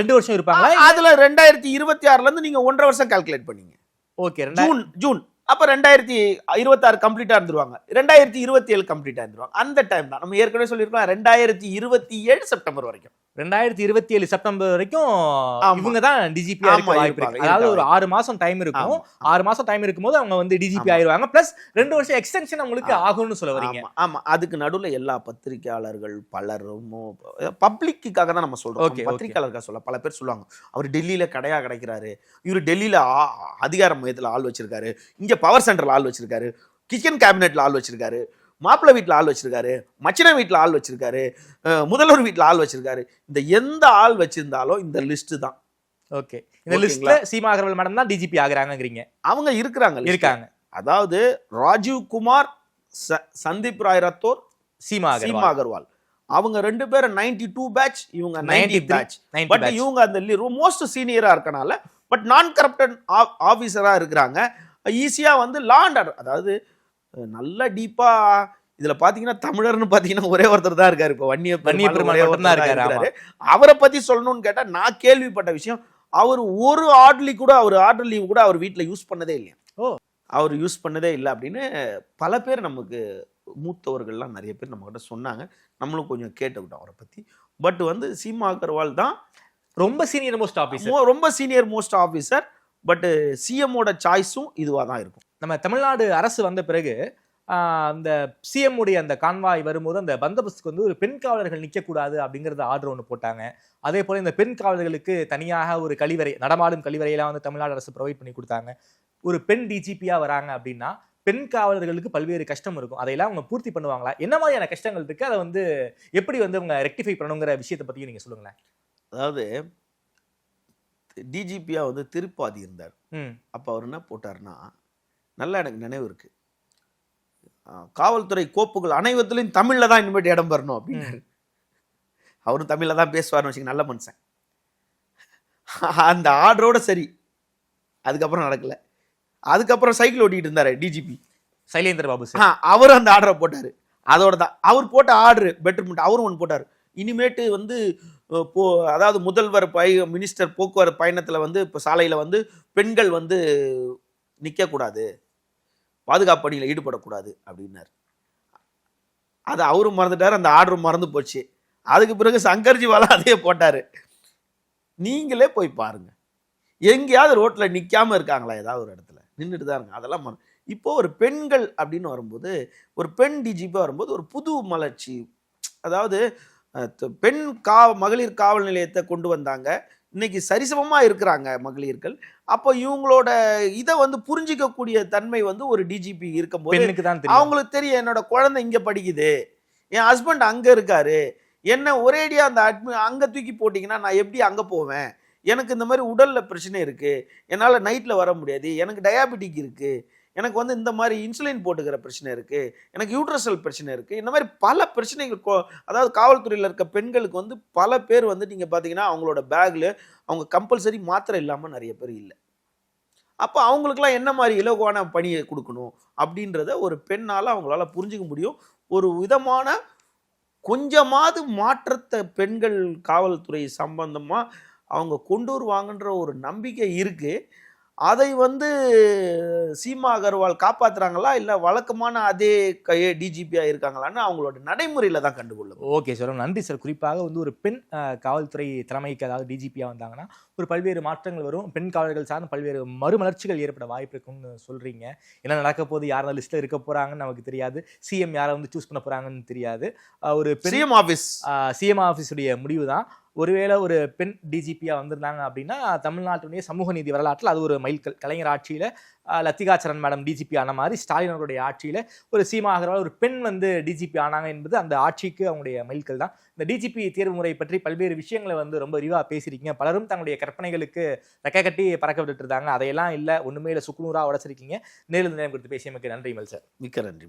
2 வருஷம் இருப்பாங்க. அதுல 2026ல இருந்து நீங்க 1.5 வருஷம் கால்குலேட் பண்ணீங்க. ஓகே. ஜூன் அப்ப 2026 கம்ப்ளீட்டா இருந்துருவாங்க, 2027 கம்ப்ளீட்டா இருந்துருவாங்க. அந்த டைம் தான் நம்ம ஏற்கனவே சொல்லியிருக்கோம், 2027 செப்டம்பர் வரைக்கும். 2027 செப்டம்பர் வரைக்கும் ஆமா. இவங்க தான் டிஜிபியா இருக்க ஆமா, வாய்ப்பு இருப்பாங்க, இருக்கு. அதாவது ஒரு இருக்காங்க. 6 மாசம் டைம் இருக்கும். ஆமா. 6 மாசம் டைம் இருக்கும்போது அவங்க வந்து டிஜிபி ஆமா. ஆயிருவாங்க. பிளஸ் 2 வருஷம் எக்ஸ்டென்ஷன் அவங்களுக்கு ஆமா. ஆகும்னு சொல்ல வரீங்க. ஆமா, ஆமா. அதுக்கு நடுவுல எல்லா பத்திரிகையாளர்கள் பலரும் பப்ளிக்காக தான் நம்ம சொல்றோம். Okay, பத்திரிகையாளர்கள் சொல்ல பல பேர் சொல்லுவாங்க, அவர் டெல்லியில கடையா கிடைக்கிறாரு, இவர் டெல்லியில அதிகார மையத்துல ஆள் வச்சிருக்காரு, இங்க பவர் சென்டர்ல ஆள் வச்சிருக்காரு, கிச்சன் கேபினெட்ல ஆள் வச்சிருக்காரு, மாப்பிள்ளை வீட்டுல ஆள் வச்சிருக்காரு, மச்சின வீட்டுல ஆள் வச்சிருக்காரு, முதல்வர் வீட்டுல ஆள் வச்சிருக்காரு. இந்த எந்த ஆள் வச்சிருந்தாலும் இந்த லிஸ்ட் தான். ஓகே. இந்த லிஸ்ட்ல சீமா அகர்வால் மேடம் தான் டிஜிபி ஆகுறாங்கங்கறீங்க. அவங்க இருக்காங்க. அதாவது ராஜீவ் குமார், சந்தீப் ராய் ரத்தோர், சீமா அகர்வால் அவங்க 2 பேரும் 92 பேட்ச், இவங்க 90 பேட்ச். 90 but batch. இவங்க அந்த மோஸ்ட் சீனியரா இருக்கனால பட் நான் கரப்டட் ஆபீசரா இருக்கிறாங்க. ஈஸியா வந்து லா அண்ட் ஆர்டர், அதாவது நல்ல டீப்பா இதுல பாத்தீங்கன்னா தமிழர்னு பாத்தீங்கன்னா ஒரே ஒருத்தர் தான் இருக்காரு. இப்ப வன்னிய பெருமாள் தான் இருக்காரு. அவரை பத்தி சொல்லணும்னு கேட்டா நான் கேள்விப்பட்ட விஷயம், அவர் ஒரு ஆர்டர் லீவ் கூட அவர் வீட்டுல யூஸ் பண்ணதே இல்லையா. அவர் யூஸ் பண்ணதே இல்லை அப்படின்னு பல பேர் நமக்கு மூத்தவர்கள்லாம் நிறைய பேர் நம்ம கிட்ட சொன்னாங்க. நம்மளும் கொஞ்சம் கேட்டுக்கிட்டோம் அவரை பத்தி. பட் வந்து சீமா அகர்வால் தான் ரொம்ப சீனியர் மோஸ்ட் ஆபீசர். பட் சிஎம்மோட சாய்ஸும் இதுவா தான் இருக்கும். நம்ம தமிழ்நாடு அரசு வந்த பிறகு அந்த சிஎம் உடைய அந்த கான்வாய் வரும்போது அந்த பந்தோபஸ்துக்கு வந்து ஒரு பெண் காவலர்கள் நிற்கக்கூடாது அப்படிங்கிறத ஆர்டர் ஒன்று போட்டாங்க. அதே போல இந்த பெண் காவலர்களுக்கு தனியாக ஒரு கழிவறை, நடமாடும் கழிவறையெல்லாம் வந்து தமிழ்நாடு அரசு ப்ரொவைட் பண்ணி கொடுத்தாங்க. ஒரு பெண் டிஜிபியா வராங்க அப்படின்னா பெண் காவலர்களுக்கு பல்வேறு கஷ்டம் இருக்கும். அதையெல்லாம் அவங்க பூர்த்தி பண்ணுவாங்களா? என்ன மாதிரியான கஷ்டங்கள் இருக்கு? அதை வந்து எப்படி வந்து அவங்க ரெக்டிஃபை பண்ணணுங்கிற விஷயத்தை பத்தி நீங்க சொல்லுங்களேன். அதாவது டிஜிபியா வந்து திருப்பாதி இருந்தார். அப்ப அவர் என்ன போட்டார்னா, நல்லா எனக்கு நினைவு இருக்கு, காவல்துறை கோப்புகள் அனைவத்திலையும் தமிழ்ல தான் இனிமேட்டு இடம் பெறணும் அப்படின்னு. அவரும் தமிழ்ல தான் பேசுவார்னு வச்சுக்க, நல்ல மனுஷன். அந்த ஆர்டரோட சரி, அதுக்கப்புறம் நடக்கல. அதுக்கப்புறம் சைக்கிள் ஓட்டிட்டு இருந்தாரு டிஜிபி சைலேந்திர பாபு சார். அவர் அந்த ஆர்டரை போட்டாரு. அதோட தான் அவர் போட்ட ஆர்டர் பெட்டர்மெண்ட் அவரும் ஒன்று போட்டார். இனிமேட்டு வந்து அதாவது முதல்வர் மினிஸ்டர் போக்குவரத்து பயணத்துல வந்து இப்போ சாலையில வந்து பெண்கள் வந்து நிற்கக்கூடாது, பாதுகாப்பு பணியில் ஈடுபடக்கூடாது அப்படின்னாரு. அதை அவரும் மறந்துட்டாரு, அந்த ஆர்டரும் மறந்து போச்சு. அதுக்கு பிறகு சங்கர்ஜிவாலா அதே போட்டாரு. நீங்களே போய் பாருங்க, எங்கேயாவது ரோட்ல நிக்காம இருக்காங்களா? ஏதாவது ஒரு இடத்துல நின்றுட்டு தான் இருங்க. அதெல்லாம் இப்போ ஒரு பெண்கள் அப்படின்னு வரும்போது, ஒரு பெண் டிஜிபி வரும்போது ஒரு புது மலர்ச்சி. அதாவது பெண் மகளிர் காவல் நிலையத்தை கொண்டு வந்தாங்க. இன்னைக்கு சரிசமமா இருக்கிறாங்க மகளிர்கள். அப்போ இவங்களோட இதை வந்து புரிஞ்சிக்கக்கூடிய தன்மை வந்து ஒரு டிஜிபி இருக்கும்போது அவங்களுக்கு தெரியும், என்னோட குழந்தை இங்க படிக்குது, என் ஹஸ்பண்ட் அங்க இருக்காரு, என்ன ஒரேடியா அந்த அங்க தூக்கி போட்டீங்கன்னா நான் எப்படி அங்க போவேன், எனக்கு இந்த மாதிரி உடல்ல பிரச்சனை இருக்கு, என்னால நைட்ல வர முடியாது, எனக்கு டயாபெட்டிக் இருக்கு, எனக்கு வந்து இந்த மாதிரி இன்சுலின் போட்டுக்கிற பிரச்சனை இருக்கு, எனக்கு யூட்ரஸல் பிரச்சனை இருக்கு, இந்த மாதிரி பல பிரச்சனைகள். அதாவது காவல்துறையில் இருக்க பெண்களுக்கு வந்து பல பேர் வந்து நீங்க பாத்தீங்கன்னா அவங்களோட பேக்ல அவங்க கம்பல்சரி மாத்திரை இல்லாம நிறைய பேர் இல்லை. அப்போ அவங்களுக்குலாம் என்ன மாதிரி இலகுவான பணியை கொடுக்கணும் அப்படின்றத ஒரு பெண்ணால அவங்களால புரிஞ்சுக்க முடியும். ஒரு விதமான கொஞ்சமாவது மாற்றத்தை பெண்கள் காவல்துறை சம்பந்தமா அவங்க கொண்டு வருவாங்கன்ற ஒரு நம்பிக்கை இருக்கு. அதை வந்து சீமா அகர்வால் காப்பாத்துறாங்களா இல்ல வழக்கமான அதே டிஜிபியா இருக்காங்களான்னு அவங்களோட நடைமுறையில தான் கண்டுகொள்ளும். ஓகே சார், நன்றி சார். குறிப்பாக வந்து ஒரு பெண் காவல்துறை தலைமைக்கு, அதாவது டிஜிபியா வந்தாங்கன்னா ஒரு பல்வேறு மாற்றங்கள் வரும், பெண் காவலர்கள் சார்ந்த பல்வேறு மறுமலர்ச்சிகள் ஏற்பட வாய்ப்பு இருக்குன்னு சொல்றீங்க. என்ன நடக்க போது, யார் அந்த லிஸ்ட்ல இருக்க போறாங்கன்னு நமக்கு தெரியாது, சிஎம் யாரை வந்து சூஸ் பண்ண போறாங்கன்னு தெரியாது. ஒரு சிஎம் ஆஃபீஸுடைய முடிவு தான். ஒருவேளை ஒரு பெண் டிஜிபியா வந்திருந்தாங்க அப்படின்னா தமிழ்நாட்டுடைய சமூக நீதி வரலாற்றில் அது ஒரு மைல்கல். கலைஞர் ஆட்சியில லத்திகா சரண் மேடம் டிஜிபி ஆன மாதிரி ஸ்டாலின் அவருடைய ஆட்சியில ஒரு சீமா அகர்வால் ஒரு பெண் வந்து டிஜிபி ஆனாங்க என்பது அந்த ஆட்சிக்கு அவங்களுடைய மைல்கல் தான். இந்த டிஜிபி தேர்வு முறை பற்றி பல்வேறு விஷயங்களை வந்து ரொம்ப விரிவா பேசியிருக்கீங்க. பலரும் தங்களுடைய கற்பனைகளுக்கு ரெக்கை கட்டி பறக்க விட்டுட்டு இருந்தாங்க. அதையெல்லாம் இல்லை, ஒண்ணுமே இல்லை, சுக்குநூறா உடைச்சிருக்கீங்க. நேரில் நேரம் கொடுத்து பேசியமைக்கு நன்றி மல் சார். மிக்க நன்றி.